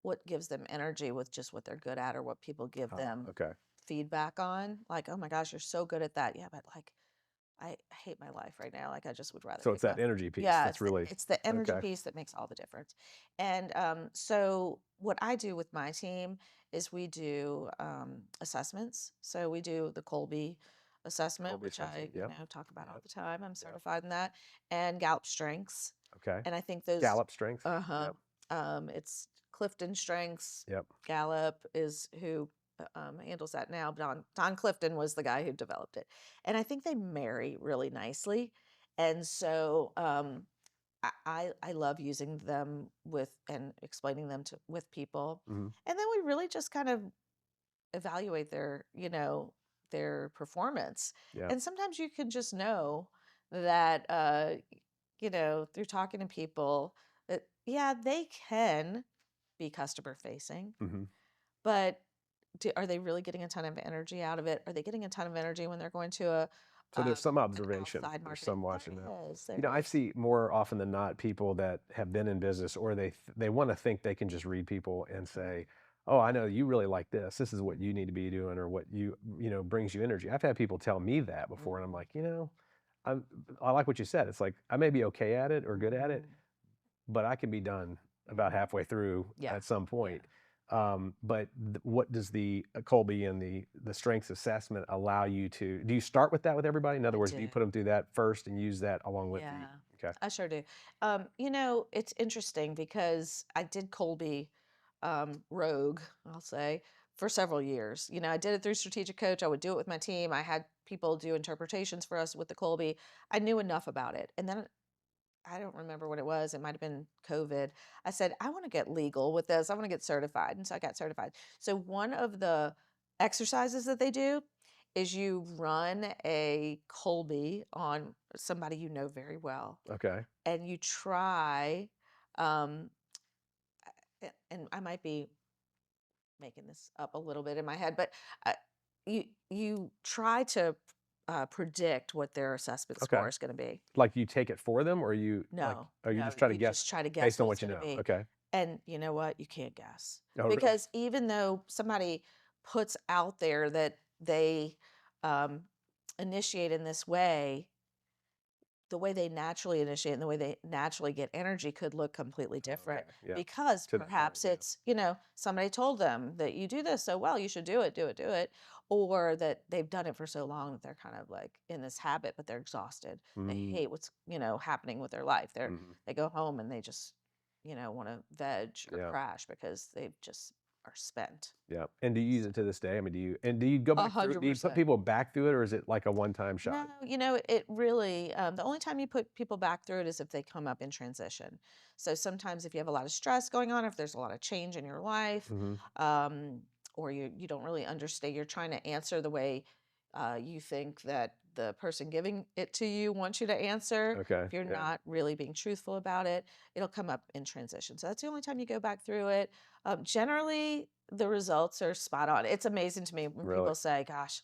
what gives them energy with just what they're good at, or what people give them Okay. feedback on. Like, oh my gosh, you're so good at that. Yeah, but like, I hate my life right now. Like, I just would rather So it's take that a, energy piece yeah, that's really, it's the energy okay. piece that makes all the difference. And so what I do with my team is we do assessments. So we do the Colby assessment, Colby which I, assessment. Yep. talk about all Yep. the time. I'm Yep. certified in that, and Gallup Strengths. Okay. And I think those, Gallup strengths. uh-huh, Yep. it's Clifton Strengths. Yep. Gallup is who handles that now. Don Clifton was the guy who developed it, and I think they marry really nicely. And so I love using them with and explaining them with people, Hmm. and then we really just kind of evaluate their performance. Yeah. And sometimes you can just know that through talking to people that, yeah, they can be customer facing, Hmm. but are they really getting a ton of energy out of it? Are they getting a ton of energy when they're going to So there's some an observation. outside There's marketing? some watching that. There I is. see more often than not people that have been in business, or they want to think they can just read people and say, "Oh, I know you really like this. This is what you need to be doing, or what brings you energy." I've had people tell me that before, and I'm Mhm. like, I like what you said. It's like I may be okay at it or good at it, Mhm. but I can be done about Mhm. halfway through Yeah. at some Yeah. point. But what does the Colby and the strengths assessment allow you to? Do you start with that with everybody? In other I words, do you do. put them through that first and use that along with Yeah, the? Okay. I sure do. It's interesting because I did Colby Rogue, I'll say, for several years. I did it through Strategic Coach. I would do it with my team. I had people do interpretations for us with the Colby. I knew enough about it. And then I don't remember what it was. It might have been COVID. I said, I want to get legal with this. I want to get certified. And so I got certified. So one of the exercises that they do is you run a Colby on somebody you know very well, Okay. and you try, um, and I might be making this up a little bit in my head, but uh, you try to predict what their assessment Okay. score is going to be. Like you take it for them, or you No, or you no, just try to you guess just try to guess based on what it's what you going to know? be. Okay. And you know what? You can't guess. Oh, really? Because even though somebody puts out there that they um, initiate in this way, the way they naturally initiate and the way they naturally get energy could look completely different, Okay. Yeah. because To that point, perhaps yeah. it's, somebody told them that you do this so well, you should do it, do it, do it. Or that they've done it for so long that they're kind of like in this habit, but they're exhausted. They Mm, hate what's, happening with their life. mhm. They go home and they just, want to veg or Yeah. crash because they just are spent. Yeah. And do you use So, it to this day? I mean, do you go a back through? hundred Do you put percent. people back through it, or is it like a one-time No, shot? it really, the only time you put people back through it is if they come up in transition. So sometimes if you have a lot of stress going on, if there's a lot of change in your life, Hmm. um, or you don't really understand, you're trying to answer the way you think that the person giving it to you wants you to answer. Okay. If you're Yeah. not really being truthful about it, it'll come up in transition. So that's the only time you go back through it. Generally, the results are spot on. It's amazing to me when Really people say, gosh,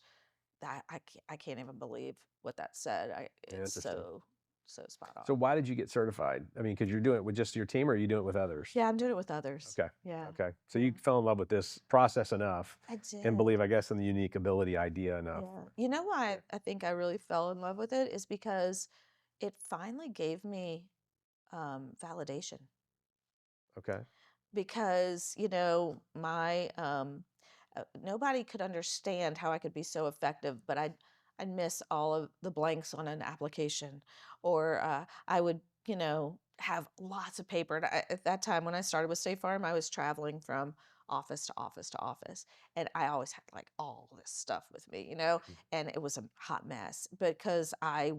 that I can't even believe what that said. It's interesting. so spot on. So why did you get certified? I mean, because you're doing it with just your team, or are you doing it with others? Yeah, I'm doing it with others. Okay. Yeah, Okay. So yeah, you fell in love with this process enough I and did. believe, I guess, in the unique ability idea enough. Yeah. You know why I think I really fell in love with it is because it finally gave me validation. Okay. Because my nobody could understand how I could be so effective, but I'd miss all of the blanks on an application, or I would have lots of paper. And at that time when I started with State Farm, I was traveling from office to office to office, and I always had like all this stuff with me, and it was a hot mess because I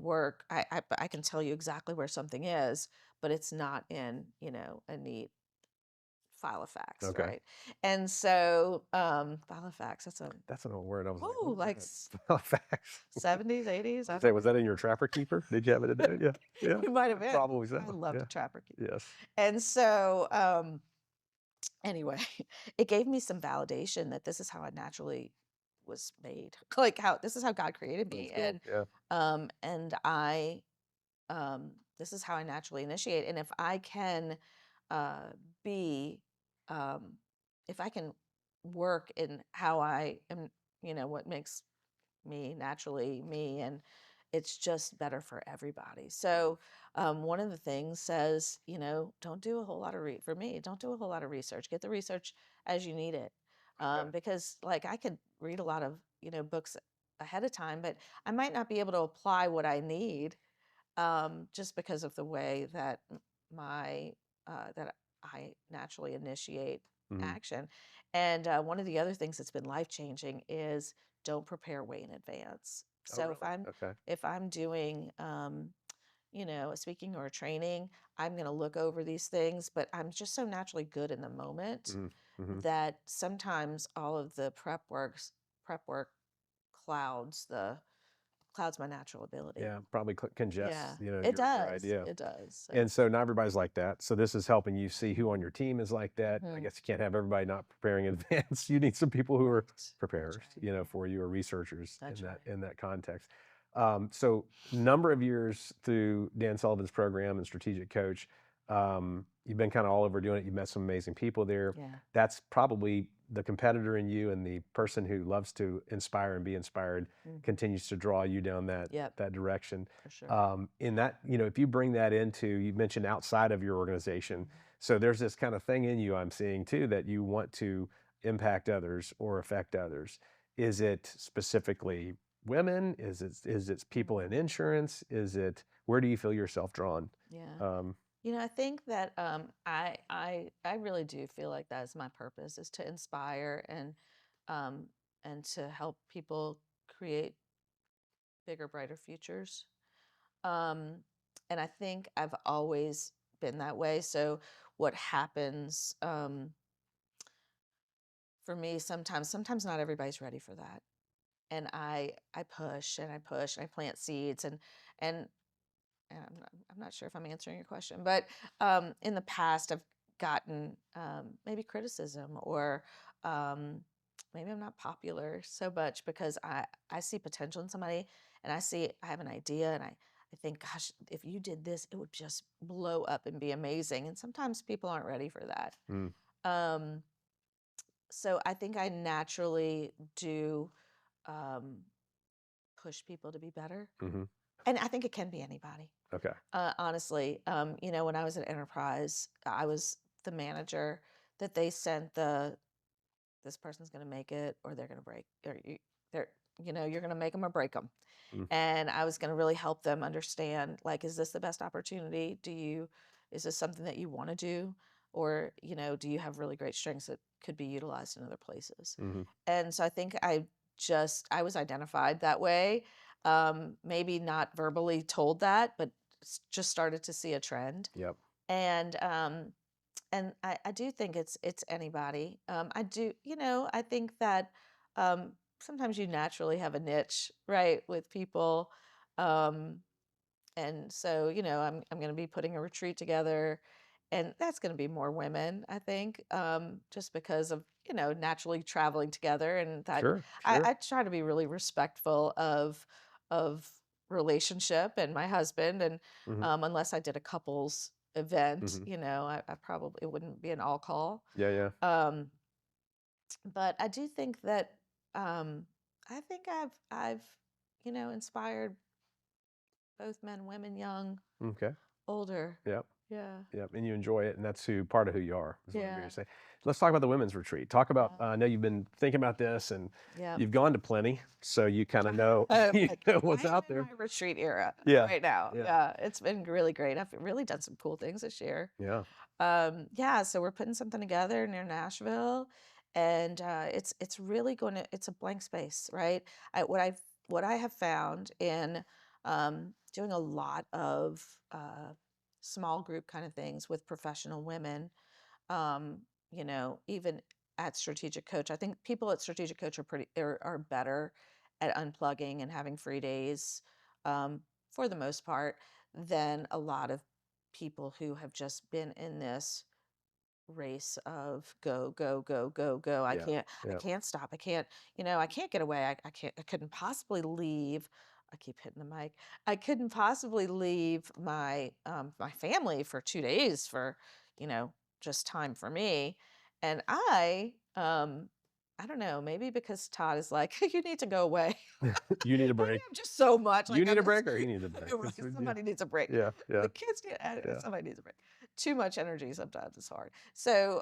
can tell you exactly where something is, but it's not in a neat file of facts, Okay. right? And so, file of facts, That's an old word. I was like, whoo, what is like that? Facts. 70s, 80s. I Say, don't was know. that in your Trapper Keeper? Did you have it in there? Yeah. Yeah. It might have been. Probably I so. loved Yeah. a trapper keeper. Yes. And so, anyway, it gave me some validation that this is how I naturally was made. Like how this is how God created That's me. cool. And Yeah. and I this is how I naturally initiate. And if I can uh, be, um, if I can work in how I am, what makes me naturally me, and it's just better for everybody. So one of the things says, don't do a whole lot of for me, don't do a whole lot of research. Get the research as you need it, Okay. because like I could read a lot of books ahead of time, but I might not be able to apply what I need, just because of the way that my that I naturally initiate Hmm. action. And one of the other things that's been life changing is don't prepare way in advance. Oh, So really? Okay. if I'm doing a speaking or a training, I'm going to look over these things, but I'm just so naturally good in the moment Hmm. Hmm. that sometimes all of the prep work clouds my natural ability. Yeah. Probably congests, Yeah, it your does. idea. It does. So, And so not everybody's like that. So this is helping you see who on your team is like that. I mhm, guess you can't have everybody not preparing in advance. You need some people who are right. That's preparers, right. Yeah, for you, or researchers that's right. in that context. So number of years through Dan Sullivan's program and Strategic Coach, you've been kind of all over doing it. You've met some amazing people there. Yeah. That's probably the competitor in you, and the person who loves to inspire and be inspired Mm, continues to draw you down yep, that direction. for sure. In that, if you bring that into, you mentioned outside of your organization, So there's this kind of thing in you I'm seeing too, that you want to impact others or affect others. Is it specifically women? Is it people in insurance? Where do you feel yourself drawn? Yeah. Um, I think that I really do feel like that is my purpose, is to inspire um, and to help people create bigger, brighter futures. Um, and I think I've always been that way. So what happens for me sometimes not everybody's ready for that. And I push and I push and I plant seeds and and I'm not sure if I'm answering your question, but in the past, I've gotten maybe criticism or um, maybe I'm not popular so much because I see potential in somebody and I have an idea and I think, gosh, if you did this, it would just blow up and be amazing. And sometimes people aren't ready for that. mm, Um, so I think I naturally do um, push people to be better. hmm. And I think it can be anybody. Okay. Honestly, when I was at Enterprise, I was the manager that they sent this person's going to make it or they're going to break or they're you're going to make them or break them. Mm, And I was going to really help them understand, like, is this the best opportunity? Is this something that you want to do? Or, do you have really great strengths that could be utilized in other places? hmm. And so I think I was identified that way. Maybe not verbally told that, but just started to see a trend. Yep. And I do think it's anybody. I do, I think that um, sometimes you naturally have a niche, right, with people. Um, and so, I'm going to be putting a retreat together, and that's going to be more women, I think, just because of naturally traveling together, and that Sure. I, Sure. I try to be really respectful of relationship and my husband, and Hmm. unless I did a couples event, Hmm. I probably it wouldn't be an all call. Yeah. Yeah. Um, but I do think that um, I think I've inspired both men, women, young, Okay. older. Yep. Yeah. Yep, and you enjoy it, and that's part of who you are, is what I'm hearing Yeah. you say. Let's talk about the women's retreat. Talk about, Yeah. I know you've been thinking about this, and Yeah. you've gone to plenty, so you kind of know, you know I what's am out in there. my retreat era Yeah, right now. yeah, Yeah, it's been really great. I've really done some cool things this year. yeah. Yeah, so we're putting something together near Nashville, and it's really going to it's a blank space, right? What I have found in doing a lot of small group kind of things with professional women, um, even at Strategic Coach, I think people at Strategic Coach are better at unplugging and having free days for the most part than a lot of people who have just been in this race of go go go go go. i Yeah, can't i yeah, can't stop. I can't get away. I couldn't possibly leave. I keep hitting the mic. I couldn't possibly leave my family for 2 days for you know just time for me. And I don't know, maybe because Todd is like, you need to go away. you need a Maybe break. I'm just so much You like need I'm a this. break, or he needs a break. Right, Yeah, somebody needs a break. yeah, yeah, The kids need, yeah. somebody needs a break. Too much energy sometimes is hard. So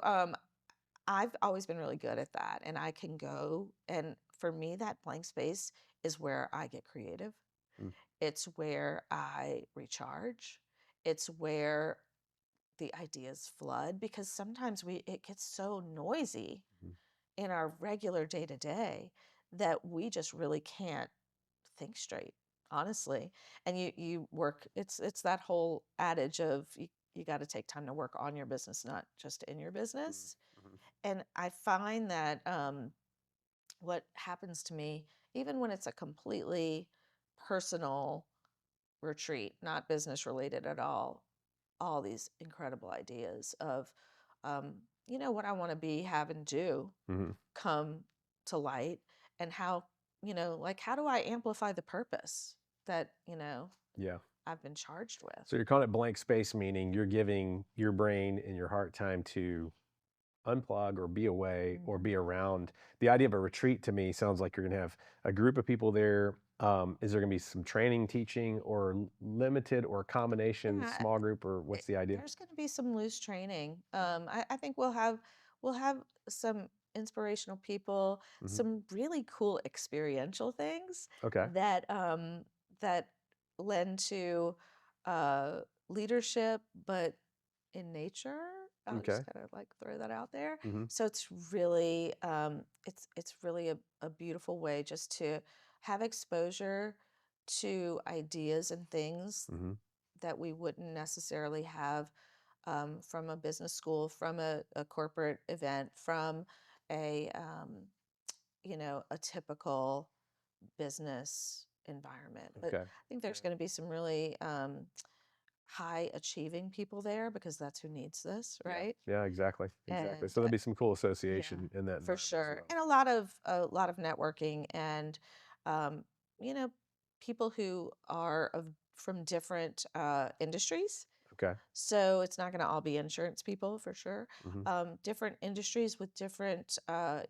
I've always been really good at that, and I can go. And for me, that blank space is where I get creative. Mm, It's where I recharge. It's where the ideas flood because sometimes it gets so noisy mhm. in our regular day to day that we just really can't think straight, honestly. And you work. It's that whole adage of you got to take time to work on your business, not just in your Mm, business. mhm. And I find that what happens to me, even when it's a completely personal retreat, not business related at all these incredible ideas of, what I want to be, have, and do Mhm. come to light, and how, like, how do I amplify the purpose that, Yeah. I've been charged with? So you're calling it blank space, meaning you're giving your brain and your heart time to unplug or be away or Mhm. be around. The idea of a retreat to me sounds like you're going to have a group of people there. Is there going to be some training, teaching, or limited or combination, Yeah, small group, or what's the idea? there's going to be some loose training. I think we'll have some inspirational people, Hmm. some really cool experiential things Okay. that lend to uh, leadership, but in nature. I'll just Okay. kind of like throw that out there. Hmm. So it's really a beautiful way just to have exposure to ideas and things Hmm. that we wouldn't necessarily have from a business school, from a corporate event, from a a typical business environment. But Okay. I think there's going to be some really high achieving people there because that's who needs this, Yeah. right? Yeah. Exactly. Exactly. And So there'll be some cool yeah, association in that for environment as sure. well. And a lot of networking and um, you know people who are from different industries, Okay. so it's not going to all be insurance people for sure. Hmm. Different industries with different,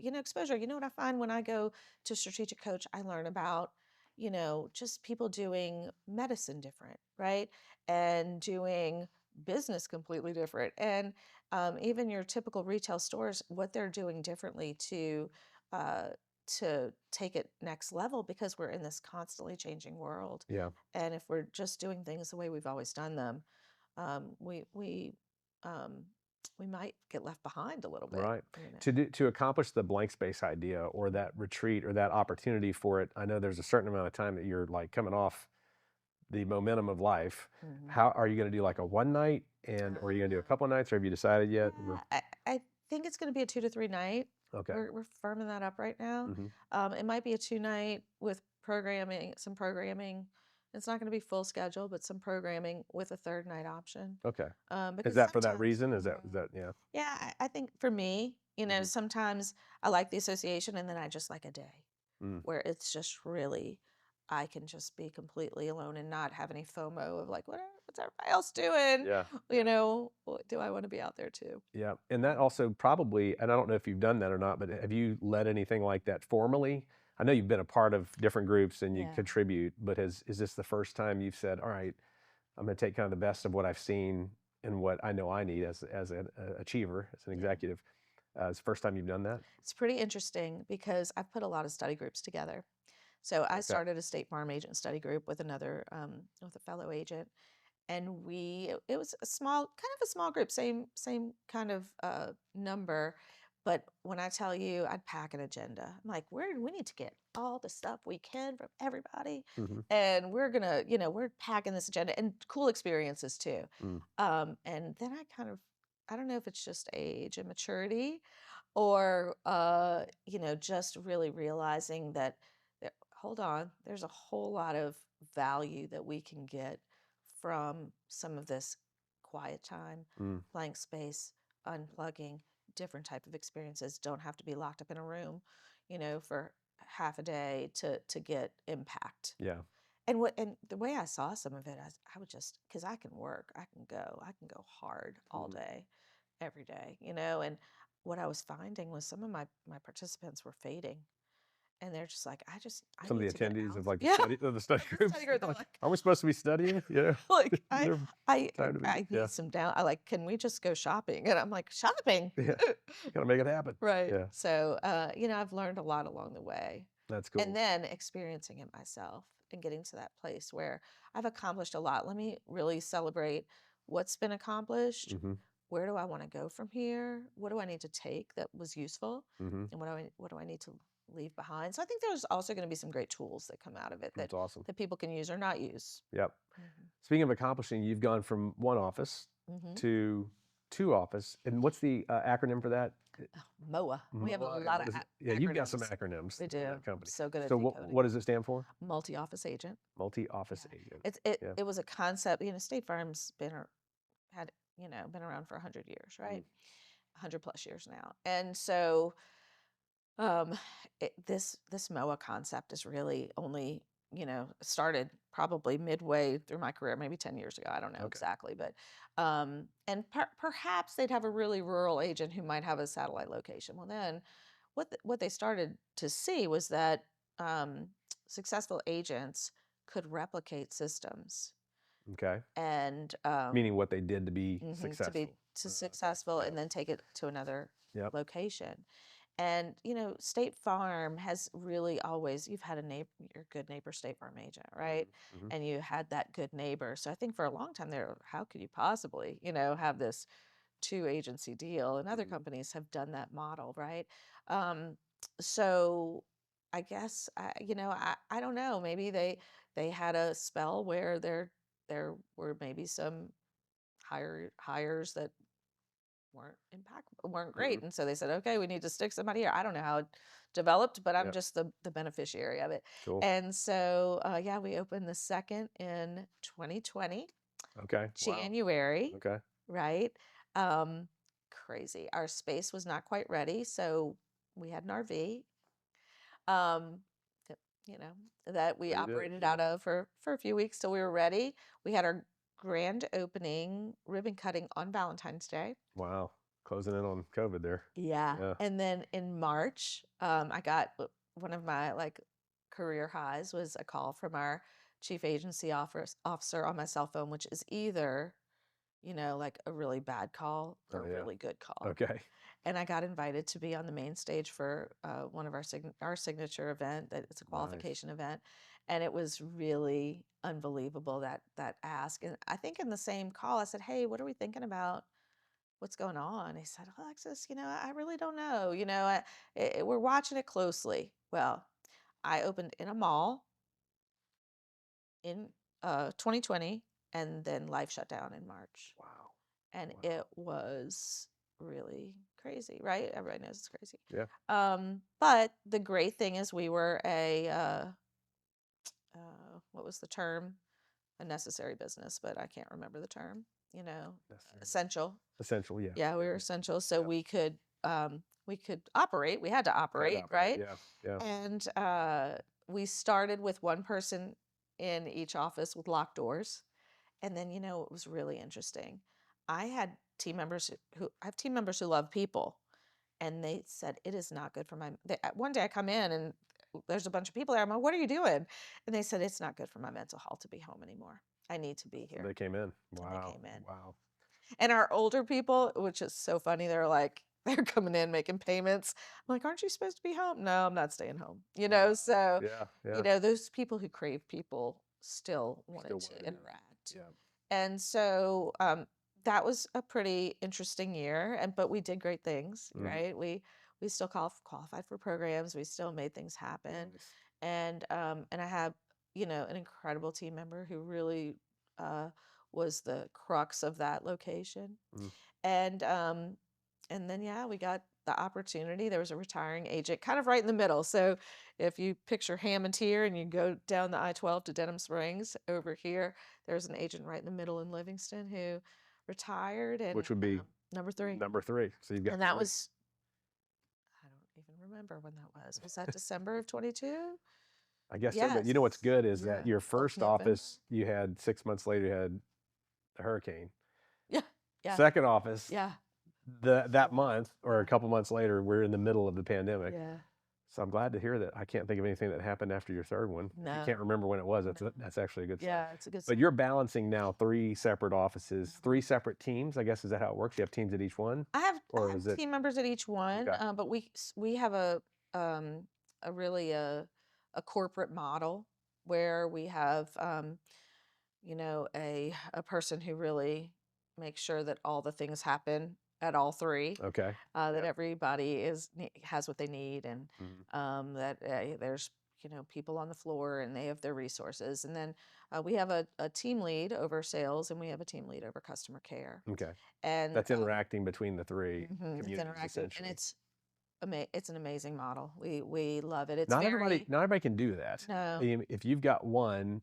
exposure. You know what I find when I go to strategic coach, I learn about, just people doing medicine different, right? And doing business completely different. And even your typical retail stores, what they're doing differently uh, to take it next level because we're in this constantly changing world. Yeah. And if we're just doing things the way we've always done them, we we might get left behind a little bit, Right. you know. To accomplish the blank space idea or that retreat or that opportunity for it, I know there's a certain amount of time that you're like coming off the momentum of life. Hmm. How are you going to do like a one night or are you going to do a couple of nights or have you decided yet? Yeah, I think it's going to be a 2 to 3 night. Okay. We're firming that up right now. Hmm. It might be a 2 night with programming, some programming. It's not going to be full schedule, but some programming with a third night option. Okay. Is Because that for that sometimes, reason? Is that yeah. yeah, I think for me, Hmm. sometimes I like the association, and then I just like a day Mm. where it's just really, I can just be completely alone and not have any FOMO of like, what's everybody else doing? Yeah. Do I want to be out there too? Yeah. And that also probably, and I don't know if you've done that or not, but have you led anything like that formally? I know you've been a part of different groups and you Yeah. contribute, but is this the first time you've said, all right, I'm going to take kind of the best of what I've seen and what I know I need as an achiever, as an Yeah. executive? It's the first time you've done that? It's pretty interesting because I've put a lot of study groups together. So I Okay. started a State Farm agent study group with with a fellow agent, and it was a small group, same kind of number. But when I tell you, I'd pack an agenda. I'm like, we need to get all the stuff we can from everybody, Hmm. and we're packing this agenda and cool experiences too. Mm. And then I don't know if it's just age and maturity, or just really realizing that, hold on, there's a whole lot of value that we can get from some of this quiet time, Mm. blank space, unplugging, different type of experiences. Don't have to be locked up in a room, for half a day to get impact. Yeah. And the way I saw some of it, I would just, because I can work, I can go hard all Mm. day, every day, and what I was finding was some of my participants were fading, and they're just like, I Some of need the to get attendees out. of like Yeah, the study of the groups, study group. They're like, like, are we supposed to be studying? Yeah. like Is there I time to be? I Yeah. need some down. I like, can we just go shopping? And I'm like, shopping, Yeah. Gotta make it happen. right? Yeah. So, I've learned a lot along the way, That's and cool. then experiencing it myself and getting to that place where I've accomplished a lot. Let me really celebrate what's been accomplished. Hmm. Where do I want to go from here? What do I need to take that was useful? Hmm. And what do I need to leave behind? So I think there's also going to be some great tools that come out of it that That's awesome. that people can use or not use. Yep. Hmm. Speaking of accomplishing, you've gone from one office Hmm. to two office. And what's the acronym for that? MOA. We have a MOA. lot What of is it? Yeah, you've got some acronyms. acronyms We in do. that I'm company. so good at So what decoding. does it stand for? Multi-office agent. Multi-office Yeah. agent. It's it Yeah. it was a concept. State Farm's been around for 100 years, Mm. right? 100 plus years now, and so Um, this MOA concept is really only, started probably midway through my career, maybe 10 years ago. I don't know Okay. exactly, but and perhaps they'd have a really rural agent who might have a satellite location. Well, then what they started to see was that successful agents could replicate systems Okay. and Meaning what they did to be to be successful. successful Yep. and then take it to another Yep. location. And State Farm has really always, you've had your good neighbor State Farm agent, right? Mm-hmm. And you had that good neighbor. So I think for a long time there, how could you possibly, have this two agency deal? And other companies have done that model, right? So I guess I don't know. Maybe they had a spell where there were maybe some hires that weren't great, and so they said, okay, we need to stick somebody here. I don't know how it developed, but I'm Yep. just the beneficiary of it. Cool. And so yeah, we opened the second in 2020 Okay. Wow. January. Okay. Right. um Crazy, our space was not quite ready, so we had an RV that, that we So you did. operated out of for a few weeks till we were ready. We had our grand opening ribbon cutting on Valentine's Day. Wow. Closing in on COVID there. Yeah. Yeah. And then in March, I got one of my career highs was a call from our chief agency officer on my cell phone, which is either, like a really bad call or a Oh, yeah. really good call. Okay. And I got invited to be on the main stage for one of our signature event. That it's a qualification event, and it was really unbelievable that ask. And I think in the same call, I said, "Hey, what are we thinking about? What's going on?" He said, "Alexis, I really don't know. We're watching it closely." Well, I opened in a mall in 2020, and then life shut down in March, Wow. and Wow. it was really crazy, right? Everybody knows it's crazy. Yeah. But the great thing is we were what was the term? A necessary business, but I can't remember the term. Necessary. Essential. Essential. Yeah. Yeah, we were essential, so Yeah. we could operate. We had to operate, right? Yeah. Yeah. And we started with one person in each office with locked doors. And then, it was really interesting. I had team members I have team members who love people, and they said it is not good for one day I come in and there's a bunch of people there. I'm like, what are you doing? And they said it's not good for my mental health to be home anymore. I need to be So here. they came in. And Wow. they came in. Wow. And our older people, which is so funny, they're like, they're coming in making payments. I'm like, aren't you supposed to be home? No, I'm not staying home. So Yeah. Yeah. those people who crave people still wanted Still to wanted interact. Yeah. And so that was a pretty interesting year, but we did great things, right? We still qualified for programs. We still made things happen. Nice. And I have, an incredible team member who really was the crux of that location. Mm. And then yeah, we got the opportunity. There was a retiring agent kind of right in the middle. So if you picture Hammond here and you go down the I-12 to Denham Springs, over here there's an agent right in the middle in Livingston who retired, and Which would be number 3. Number 3. So you've got And that 3. was, I don't even remember when that was. Was that December of 22? I guess so. But you know what's good is that your first November. office, you had 6 months later, you had a hurricane. Yeah. Yeah. Second office, Yeah. that month or a couple months later, we're in the middle of the pandemic. Yeah. So I'm glad to hear that. I can't think of anything that happened after your third one. If No. you can't remember when it was, that's actually a good sign. Yeah, it's a good But sign. you're balancing now 3 separate offices, 3 separate teams. I guess, is that how it works? You have teams at each one? I have team members at each one, Okay. but we have a really a corporate model where we have a person who really makes sure that all the things happen at all 3. Okay. That everybody has what they need, and Mhm. that there's people on the floor and they have their resources. And then we have a team lead over sales, and we have a team lead over customer care. Okay. And That's interacting between the 3 it's communities, interactive, essentially. and it's an amazing model. We love it. It's Not everybody can do that. No. If you've got one,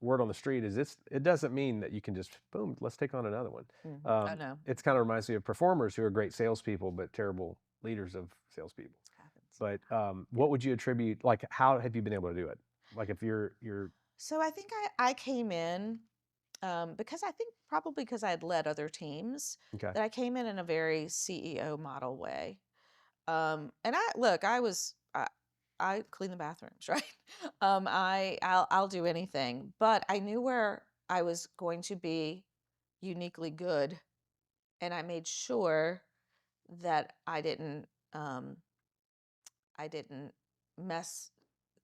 word on the street is it doesn't mean that you can just boom, let's take on another one. Oh no. It's kind of reminds me of performers who are great salespeople but terrible leaders of salespeople. Happens. But what would you attribute? Like, how have you been able to do it? Like, if you're So I think I came in because I think probably because I had led other teams, okay. that I came in a very CEO model way. And I was I clean the bathrooms, right? I'll do anything, but I knew where I was going to be uniquely good, and I made sure that um, I didn't mess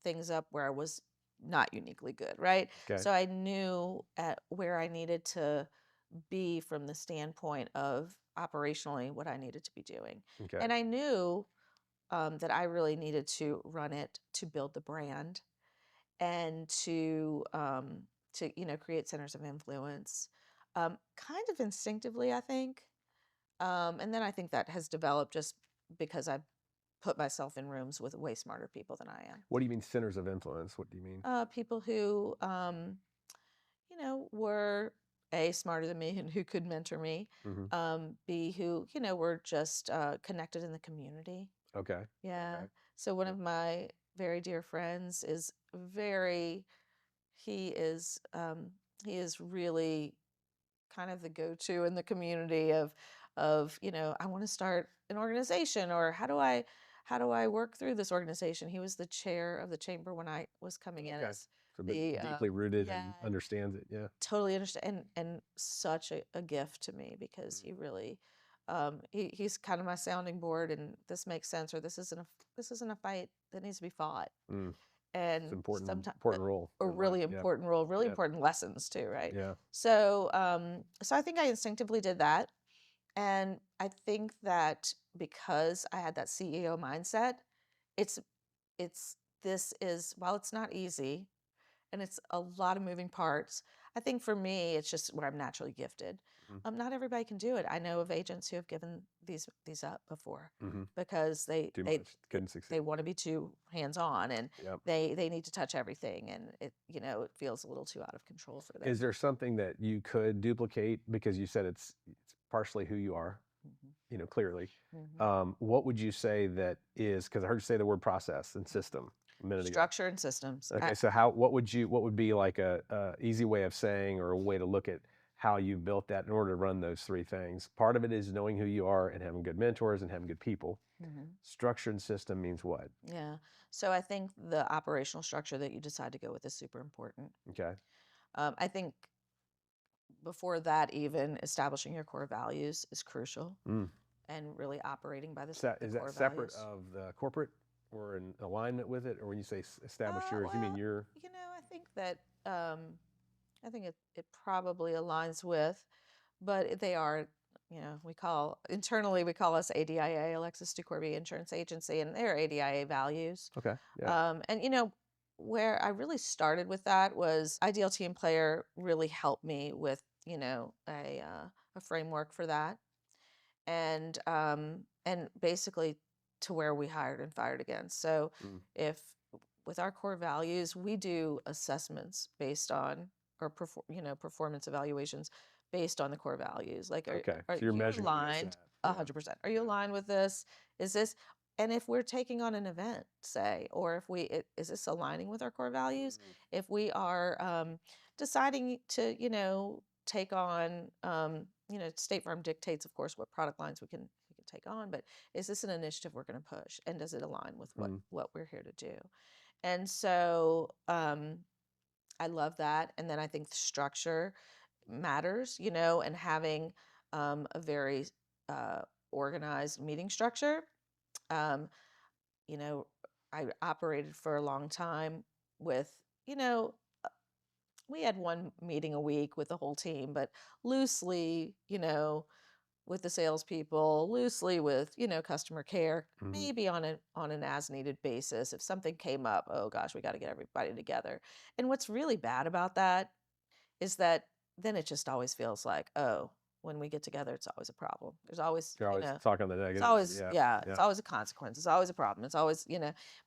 things up where I was not uniquely good, right? Okay. So I knew at where I needed to be from the standpoint of operationally what I needed to be doing. Okay. And I knew that I really needed to run it to build the brand and to create centers of influence, kind of instinctively, I think. And then I think that has developed just because I've put myself in rooms with way smarter people than I am. What do you mean centers of influence? What do you mean? People who, were A, smarter than me and who could mentor me, Mm-hmm. B, who, were just connected in the community. Okay. Yeah. Okay. So one of my very dear friends is he is, he is really kind of the go-to in the community of I want to start an organization, or how do I work through this organization. He was the chair of the chamber when I was coming in Okay. as So, but the deeply rooted yeah, and understands it. Yeah. totally understand, and such a gift to me because he really he's kind of my sounding board, and this makes sense, or this isn't a fight that needs to be fought. Mm. It's And important, sometimes important role. a In life. really Yeah. important role, really Yeah. important lessons too, right? Yeah. So I think I instinctively did that. And I think that because I had that CEO mindset, it's this is, while it's not easy and it's a lot of moving parts, I think for me it's just where I'm naturally gifted. Mm-hmm. Not everybody can do it. I know of agents who have given these up before Mm-hmm. because they Too they much. Couldn't succeed. they want to be too hands-on, and Yep. they need to touch everything, and it feels a little too out of control for them. Is there something that you could duplicate, because you said it's partially who you are, clearly. What would you say that is, because I heard you say the word process and system a minute ago. Structure and systems. Okay, so what would be like a easy way of saying, or a way to look at how you built that in order to run those three things? Part of it is knowing who you are and having good mentors and having good people. Structure and system means what? Yeah. So I think the operational structure that you decide to go with is super important. Okay. I think before that, even establishing your core values is crucial, Mm. and really operating by the Is that core separate values. of the corporate, or in alignment with it? Or when you say establish yours, you mean Well, your? I think that I think it probably aligns with, but they are, we call us ADIA, Alexis Ducorbier Insurance Agency, and they're ADIA values. Okay. Yeah. And where I really started with that was Ideal Team Player really helped me with, a framework for that. And basically to where we hired and fired again. So Mm. if with our core values, we do assessments based on, or performance evaluations based on the core values. Like, Okay. are So you're you measuring against aligned? that. 100%. Are you aligned with this? Is this, and if we're taking on an event, say, or if is this aligning with our core values? Mm. If we are deciding to, take on, State Farm dictates, of course, what product lines we can take on, but is this an initiative we're going to push, and does it align with what we're here to do? And so I love that. And then I think the structure matters, and having a very organized meeting structure. Um, I operated for a long time with, we had one meeting a week with the whole team, but loosely, with the salespeople, loosely with, customer care, maybe on an as needed basis. If something came up, oh gosh, we got to get everybody together. And what's really bad about that is that then it just always feels like, oh, when we get together, it's always a problem. There's always, You're always talking the it's negatives. always, Yeah. it's always a consequence. It's always a problem. It's always,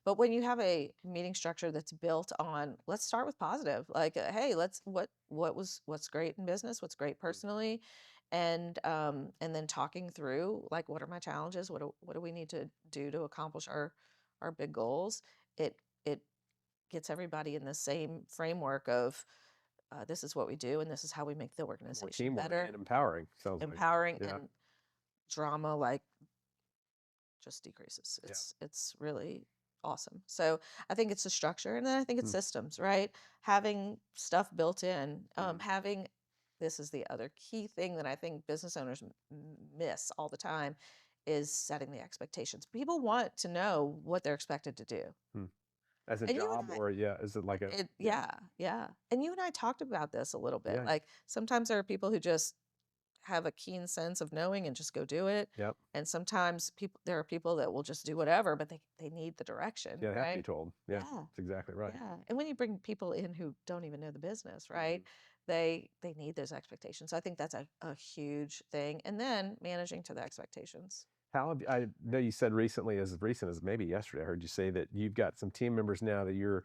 but when you have a meeting structure that's built on, let's start with positive, like, hey, what's great in business, what's great personally, and then talking through, like, what are my challenges? What do we need to do to accomplish our big goals? It gets everybody in the same framework of, this is what we do, and this is how we make the More organization teamwork better, and empowering. Sounds like. empowering, Yeah. and drama, like, just decreases. Yeah. It's really awesome. So I think it's the structure, and then I think it's systems, right? Having stuff built in, having this is the other key thing that I think business owners miss all the time is setting the expectations. People want to know what they're expected to do. Hmm. As a And you and job, or yeah, is it like a yeah, yeah, yeah. And you and I talked about this a little bit. yeah, Like sometimes there are people who just have a keen sense of knowing and just go do it. yep, And sometimes there are people that will just do whatever, but they need the direction, yeah, they have to be right? told. Yeah, Yeah. that's exactly right. Yeah. And when you bring people in who don't even know the business, right? Mhm. They need those expectations. So I think that's a huge thing. And then managing to the expectations. How have I know you said recently, as recent as maybe yesterday, I heard you say that you've got some team members now that you're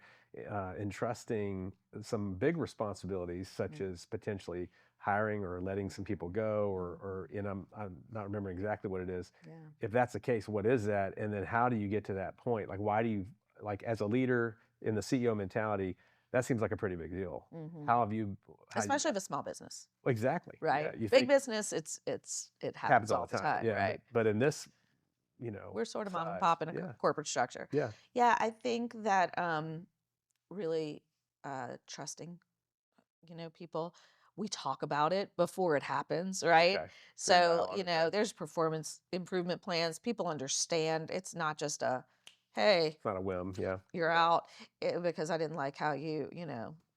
entrusting some big responsibilities, such Mm, as potentially hiring or letting some people go, mhm. or and I'm not remembering exactly what it is. Yeah. If that's the case, what is that? And then how do you get to that point? Like, why do you like as a leader in the CEO mentality? That seems like a pretty big deal. Hmm. How have you? How you? Especially if a small business, Exactly. Yeah, right? you Big think business, it happens happens all all the the time. time, Yeah, right? but in this, We're sort of mom and size. pop in a Yeah. corporate structure. Yeah. Yeah, I think that really trusting, people. We talk about it before it happens, right? Okay. Good So, dialogue. Okay. there's performance improvement plans. People understand it's not just a, hey, It's not a whim. Yeah. you're out because I didn't like how you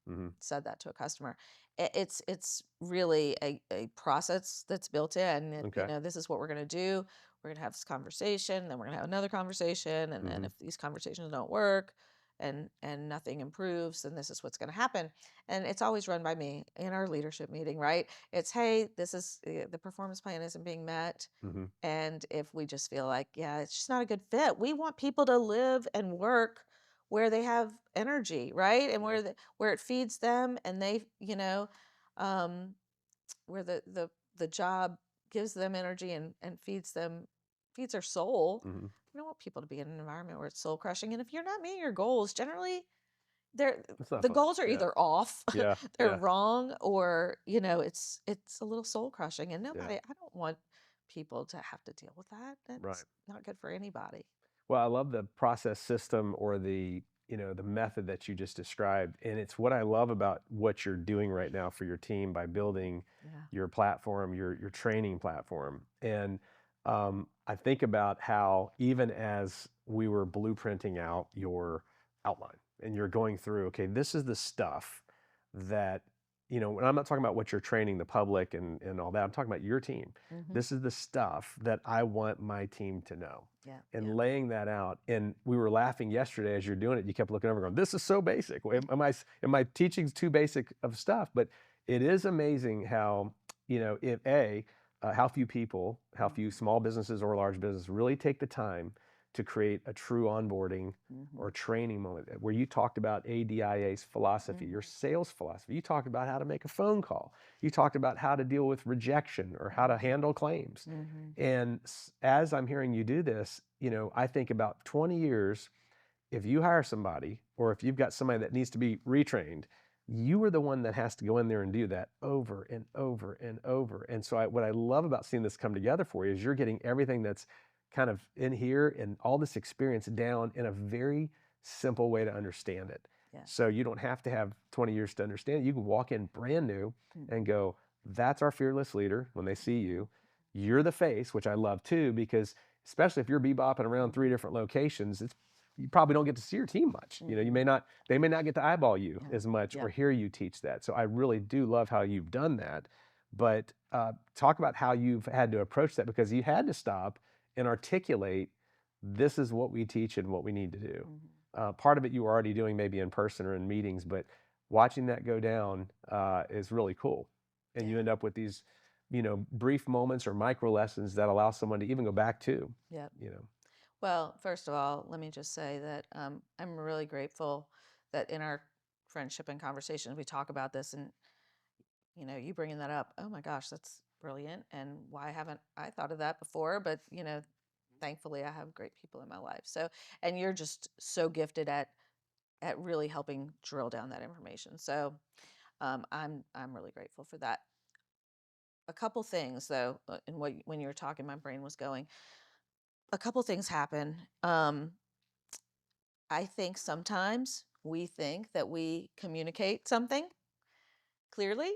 Hmm. said that to a customer. It's really a process that's built in. Okay. This is what we're going to do. We're going to have this conversation, then we're going to have another conversation, and then Hmm. if these conversations don't work and nothing improves, then this is what's going to happen. And it's always run by me in our leadership meeting, right? It's, hey, this is the performance plan isn't being met. Hmm. And if we just feel like, yeah, it's just not a good fit, we want people to live and work where they have energy, right? And Yeah. where it feeds them, and um, where the job gives them energy and feeds their soul. Hmm. We don't want people to be in an environment where it's soul crushing. And if you're not meeting your goals, generally they're It's not the fun. goals are Yeah. either off, Yeah. they're Yeah. wrong, or it's a little soul crushing. And Yeah. I don't want people to have to deal with that. Right. That's not good for anybody. Well, I love the process system or the method that you just described. And it's what I love about what you're doing right now for your team by building Yeah. your platform, your training platform. And I think about how even as we were blueprinting out your outline and you're going through, okay, this is the stuff that, when I'm not talking about what you're training the public and all that, I'm talking about your team. Hmm. This is the stuff that I want my team to know Yeah. and Yeah. laying that out. And we were laughing yesterday as you're doing it. You kept looking over, going, "This is so basic. Am I teaching too basic of stuff?" But it is amazing how if how few people, how few Hmm. small businesses or large businesses really take the time to create a true onboarding Hmm. or training moment where you talked about ADIA's philosophy, your Hmm. sales philosophy. You talked about how to make a phone call. You talked about how to deal with rejection or how to handle claims. Hmm. And as I'm hearing you do this, I think about 20 years, if you hire somebody or if you've got somebody that needs to be retrained, you are the one that has to go in there and do that over and over and over. And so what I love about seeing this come together for you is you're getting everything that's kind of in here and all this experience down in a very simple way to understand it. Yeah. So you don't have to have 20 years to understand it. You can walk in brand new Mm. and go, that's our fearless leader. When they see you, you're the face, which I love too, because especially if you're bebopping around three Mhm. different locations, you probably don't get to see your team much. Mhm. They may not get to eyeball you Yeah. as much or Yep. hear you teach that. So I really do love how you've done that. But talk about how you've had to approach that because you had to stop and articulate this is what we teach and what we need to do. Mhm. Part of it you were already doing maybe in person or in meetings, but watching that go down is really cool. And you Yeah. end up with these, brief moments or micro lessons that allow someone to even go back to, Yep. you know. Well, first of all, let me just say that I'm really grateful that in our friendship and conversations we talk about this, and you bringing that up. Oh my gosh, that's brilliant! And why haven't I thought of that before? But thankfully, I have great people in my life. So, and you're just so gifted at really helping drill down that information. So, I'm really grateful for that. A couple things though, and when you were talking, my brain was going. A couple things happen. I think sometimes we think that we communicate something clearly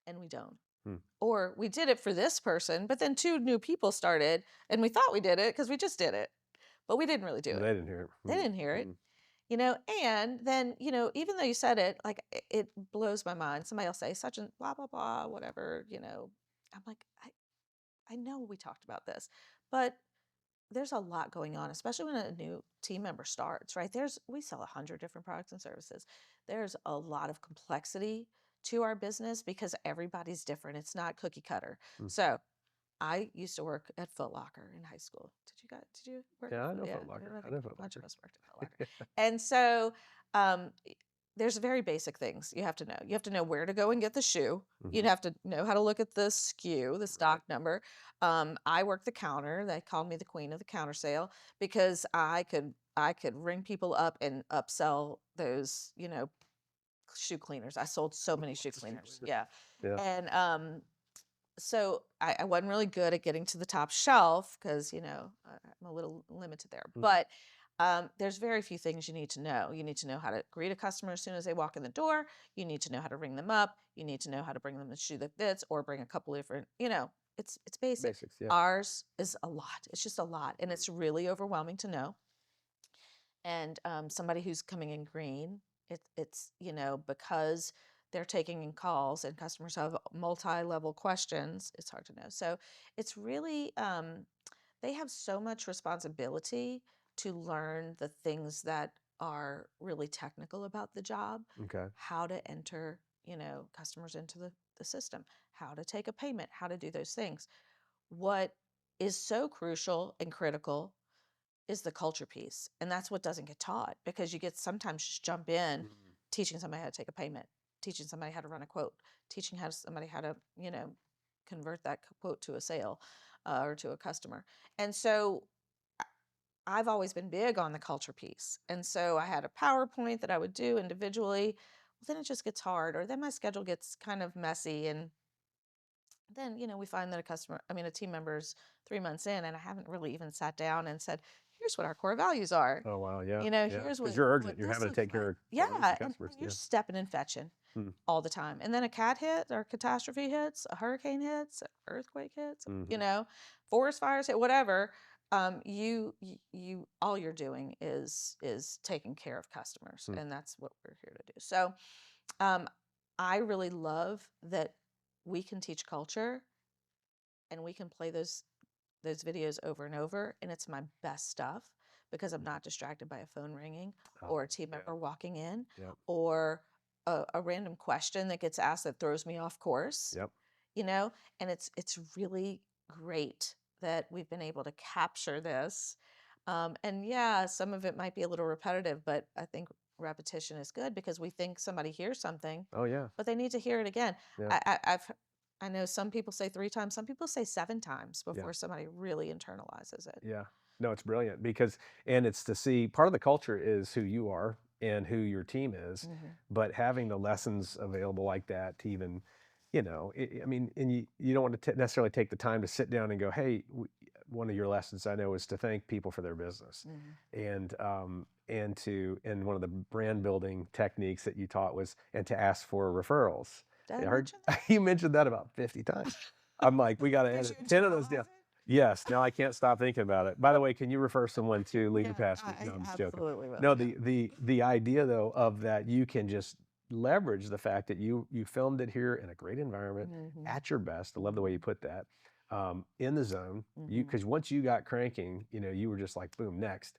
and we don't. Hmm. Or we did it for this person, but then 2 new people started and we thought we did it because we just did it, but we didn't really do They it. didn't hear it. They didn't hear it, and then, even though you said it, like it blows my mind. Somebody will say such and blah, blah, blah, whatever, I'm like, I know we talked about this, but there's a lot going on, especially when a new team member starts, right? We sell 100 different products and services. There's a lot of complexity to our business because everybody's different. It's not cookie cutter. Mm. So I used to work at Foot Locker in high school. Did you work Yeah, at I know Yeah, Foot Locker. I I think know a Foot bunch of Locker. us worked at Foot Locker. And so um, there's very basic things you have to know. You have to know where to go and get the shoe. You'd have to know how to look at the SKU, the stock number. I worked the counter. They called me the queen of the counter sale because I could ring people up and upsell those, shoe cleaners. I sold so many shoe cleaners. Yeah. Yeah. And so I wasn't really good at getting to the top shelf because, I'm a little limited there. But there's very few things you need to know. You need to know how to greet a customer as soon as they walk in the door. You need to know how to ring them up. You need to know how to bring them the shoe that fits or bring a couple different, it's basic. Basics, yeah. Ours is a lot. It's just a lot. And it's really overwhelming to know. And somebody who's coming in green, it's because they're taking in calls and customers have multi-level questions, it's hard to know. So it's really they have so much responsibility to learn the things that are really technical about the job, Okay. how to enter customers into the system, how to take a payment, how to do those things. What is so crucial and critical is the culture piece. And that's what doesn't get taught because you get sometimes just jump in teaching somebody how to take a payment, teaching somebody how to run a quote, teaching somebody how to, convert that quote to a sale or to a customer. And so I've always been big on the culture piece. And so I had a PowerPoint that I would do individually. Well, then it just gets hard, or then my schedule gets kind of messy. And then, we find that a team member's 3 months in, and I haven't really even sat down and said, here's what our core values are. Oh, wow. Yeah. Here's Because what, you're what urgent. You're this having to looks take like. care of Yeah, clients and and customers. you're Yeah. stepping and fetching all the time. And then a cat hit, or catastrophe hits, a hurricane hits, an earthquake hits, forest fires hit, whatever. All you're doing is taking care of customers, and that's what we're here to do. So, I really love that we can teach culture and we can play those videos over and over, and it's my best stuff because I'm not distracted by a phone ringing or a team member walking in or a random question that gets asked that throws me off course. Yep. And it's really great that we've been able to capture this. And yeah, some of it might be a little repetitive, but I think repetition is good because we think somebody hears something, Oh, yeah. but they need to hear it again. Yeah. I know some people say 3 times, some people say 7 times Yeah. before somebody really internalizes it. Yeah. No, it's brilliant and it's to see part of the culture is who you are and who your team is, but having the lessons available like that to even, and you don't want to necessarily take the time to sit down and go, hey, one of your lessons I know is to thank people for their business. And one of the brand building techniques that you taught was, and to ask for referrals. Did I mention that? You mentioned that about 50 times. I'm like, we got to edit 10 of those down. Yes. Now I can't stop thinking about it. By the way, can you refer someone to LeaderPass? Yeah, No, I'm just absolutely will. joking. No, the idea though of that you can just leverage the fact that you filmed it here in a great environment at your best. I love the way you put that. In the zone. Because once you got cranking, you were just like, boom, next.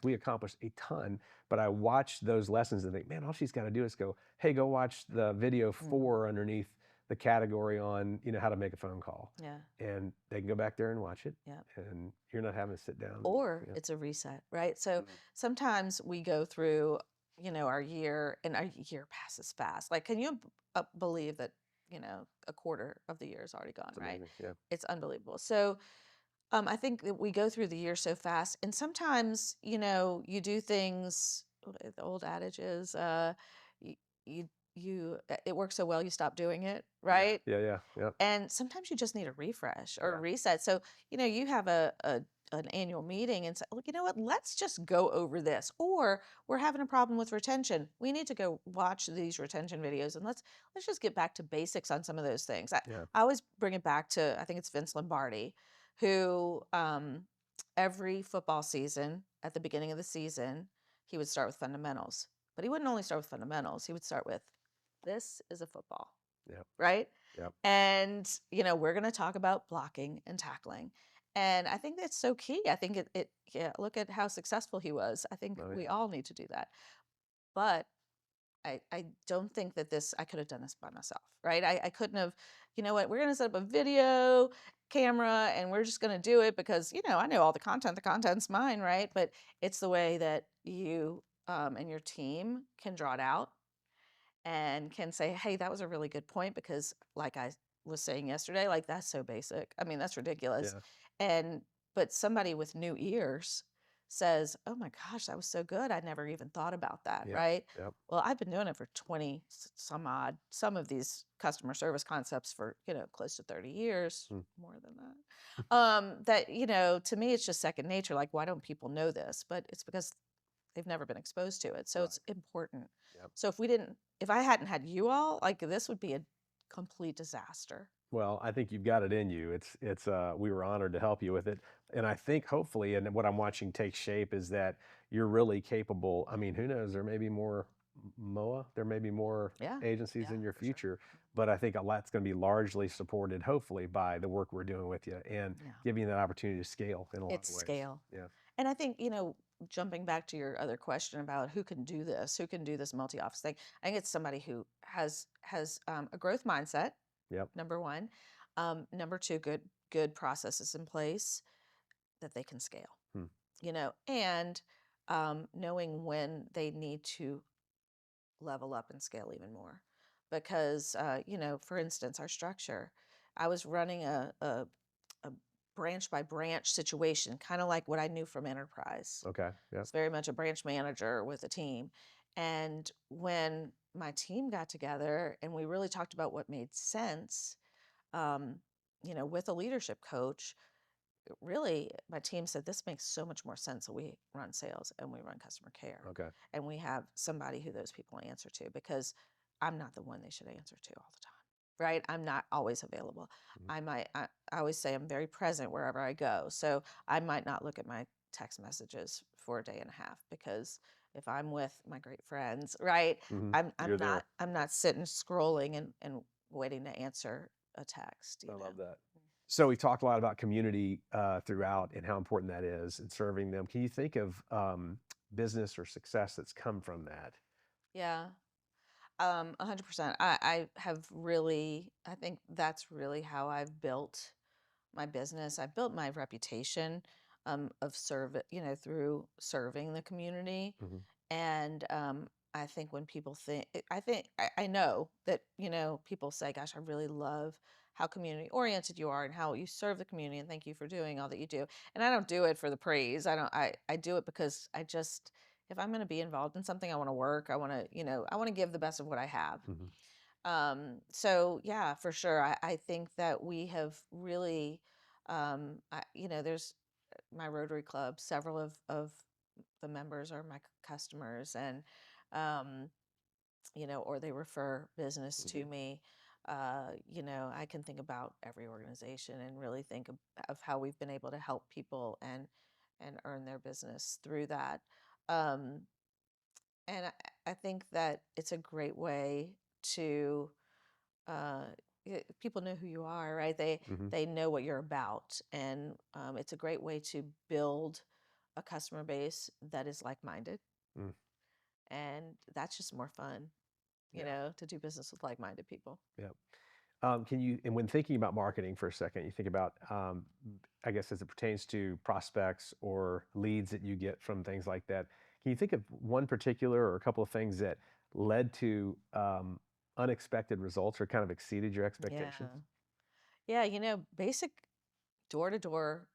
We accomplished a ton, but I watched those lessons and think, man, all she's got to do is go, hey, go watch the video 4 underneath the category on, how to make a phone call. Yeah. And they can go back there and watch it. Yeah. And you're not having to sit down. Or it's a reset, right? So sometimes we go through, our year, and our year passes fast. Like, can you believe that, a quarter of the year is already gone, right? Yeah. It's unbelievable. So I think that we go through the year so fast, and sometimes, you do things. The old adage is, it works so well you stop doing it, right? Yeah. And sometimes you just need a refresh or a reset. So you have a an annual meeting and say, look, you know what, let's just go over this. Or we're having a problem with retention. We need to go watch these retention videos and let's just get back to basics on some of those things. Yeah. I always bring it back to, I think it's Vince Lombardi, who every football season, at the beginning of the season, he would start with fundamentals. But he wouldn't only start with fundamentals. He would start with, this is a football, Yep. right? Yep. And, we're going to talk about blocking and tackling. And I think that's so key. I think yeah, look at how successful he was. I think Oh, we yeah. all need to do that. But I don't think that I could have done this by myself, right? I couldn't have, you know what, we're going to set up a video camera and we're just going to do it because, I know all the content's mine, right? But it's the way that you and your team can draw it out and can say, hey, that was a really good point because, like I was saying yesterday, like that's so basic. I mean, that's ridiculous. Yeah. And, but somebody with new ears says, oh my gosh, that was so good. I never even thought about that, Yep. right? Yep. Well, I've been doing it for 20 some odd, some of these customer service concepts for, close to 30 years, more than that. To me, it's just second nature. Like, why don't people know this? But it's because they've never been exposed to it. So Right. it's important. Yep. So if I hadn't had you all, like this would be a complete disaster. Well, I think you've got it in you. We were honored to help you with it. And I think hopefully, and what I'm watching take shape is that you're really capable. I mean, who knows? There may be more MOA, there may be more Yeah. agencies Yeah, in your for sure. future, but I think a lot's going to be largely supported, hopefully, by the work we're doing with you and Yeah. giving you that opportunity to scale in a lot It's of ways. scale. Yeah. And I think, jumping back to your other question about who can do this multi-office thing, I think it's somebody who has a growth mindset, Yep. number one. Number two, good processes in place that they can scale, and knowing when they need to level up and scale even more. Because, for instance, our structure, I was running a branch by branch situation, kind of like what I knew from enterprise. Okay. Yep. It's very much a branch manager with a team. And when my team got together and we really talked about what made sense, with a leadership coach, really my team said this makes so much more sense that we run sales and we run customer care. Okay. And we have somebody who those people answer to, because I'm not the one they should answer to all the time, right? I'm not always available. I always say I'm very present wherever I go. So I might not look at my text messages for a day and a half, because if I'm with my great friends, right, You're there. I'm not sitting scrolling and waiting to answer a text. I love that. So we talked a lot about community throughout and how important that is and serving them. Can you think of business or success that's come from that? Yeah. 100%. I have really, I think that's really how I've built my business. I've built my reputation through serving the community. And I think when people I know that, people say, gosh, I really love how community oriented you are and how you serve the community. And thank you for doing all that you do. And I don't do it for the praise. I do it because if I'm going to be involved in something, I want to work. I want to, I want to give the best of what I have. So yeah, for sure. I think that we have really, there's my Rotary Club, several of the members are my customers, and, or they refer business to me. I can think about every organization and really think of how we've been able to help people and earn their business through that. Um, and I think that it's a great way to uh, people know who you are, right? They know what you're about, and it's a great way to build a customer base that is like-minded, and that's just more fun, to do business with like-minded people. Yeah. And when thinking about marketing for a second, you think about, I guess, as it pertains to prospects or leads that you get from things like that. Can you think of one particular or a couple of things that led to unexpected results or kind of exceeded your expectations? Yeah, basic door-to-door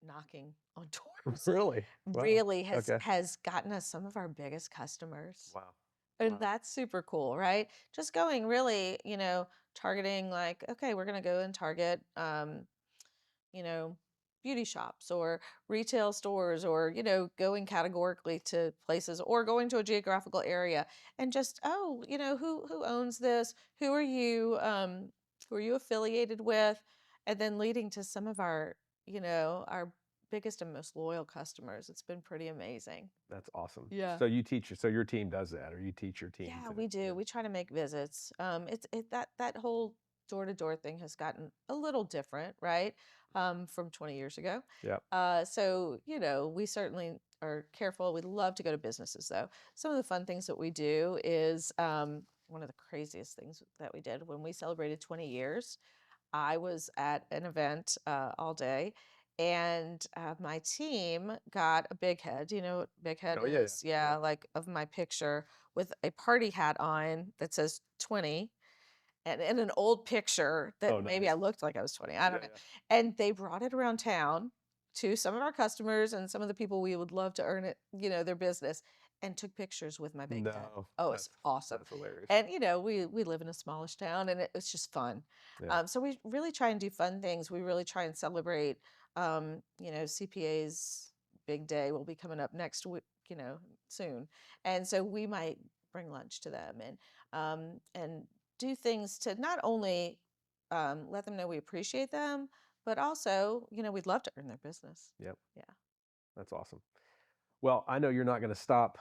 knocking on doors Really? Wow. really Okay. has gotten us some of our biggest customers. Wow. And Wow. that's super cool, right? Just going really, targeting like, okay, we're going to go and target, you know, beauty shops or retail stores, or, going categorically to places, or going to a geographical area, and just, oh, who owns this? Who are you affiliated with? And then leading to some of our biggest and most loyal customers. It's been pretty amazing. That's awesome. Yeah. So your team does that, or you teach your team Yeah, to, we yeah. do. We try to make visits. That whole door to door thing has gotten a little different, right? From 20 years ago. Yep. So we certainly are careful. We love to go to businesses, though. Some of the fun things that we do is one of the craziest things that we did when we celebrated 20 years. I was at an event all day, and my team got a big head. You know what big head Oh, yeah, yeah. is? Yeah, like of my picture with a party hat on that says 20, and in an old picture Oh, that maybe I nice. looked like I was 20. I Yeah, don't know. yeah. And they brought it around town to some of our customers and some of the people we would love to earn it, their business, and took pictures with my big head. No, Oh, it's awesome. that's hilarious. And we live in a smallish town, and it's just fun. Yeah. So we really try and do fun things. We really try and celebrate. CPA's big day will be coming up next week, soon, and so we might bring lunch to them, and do things to not only let them know we appreciate them, but also, we'd love to earn their business. Yep. Yeah. That's awesome. Well, I know you're not going to stop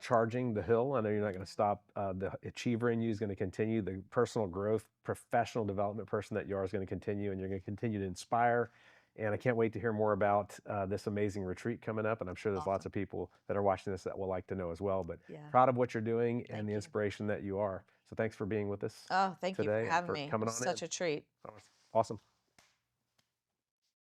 charging the hill. I know you're not going to stop. The achiever in you is going to continue. The personal growth, professional development person that you are is going to continue, and you're going to continue to inspire. And I can't wait to hear more about this amazing retreat coming up. And I'm sure there's lots Awesome. of people that are watching this that will like to know as well. But Yeah. proud of what you're doing and Thank the you. inspiration that you are. So thanks for being with us Oh, thank you for today and having for me. It coming was on in. such a treat. Awesome.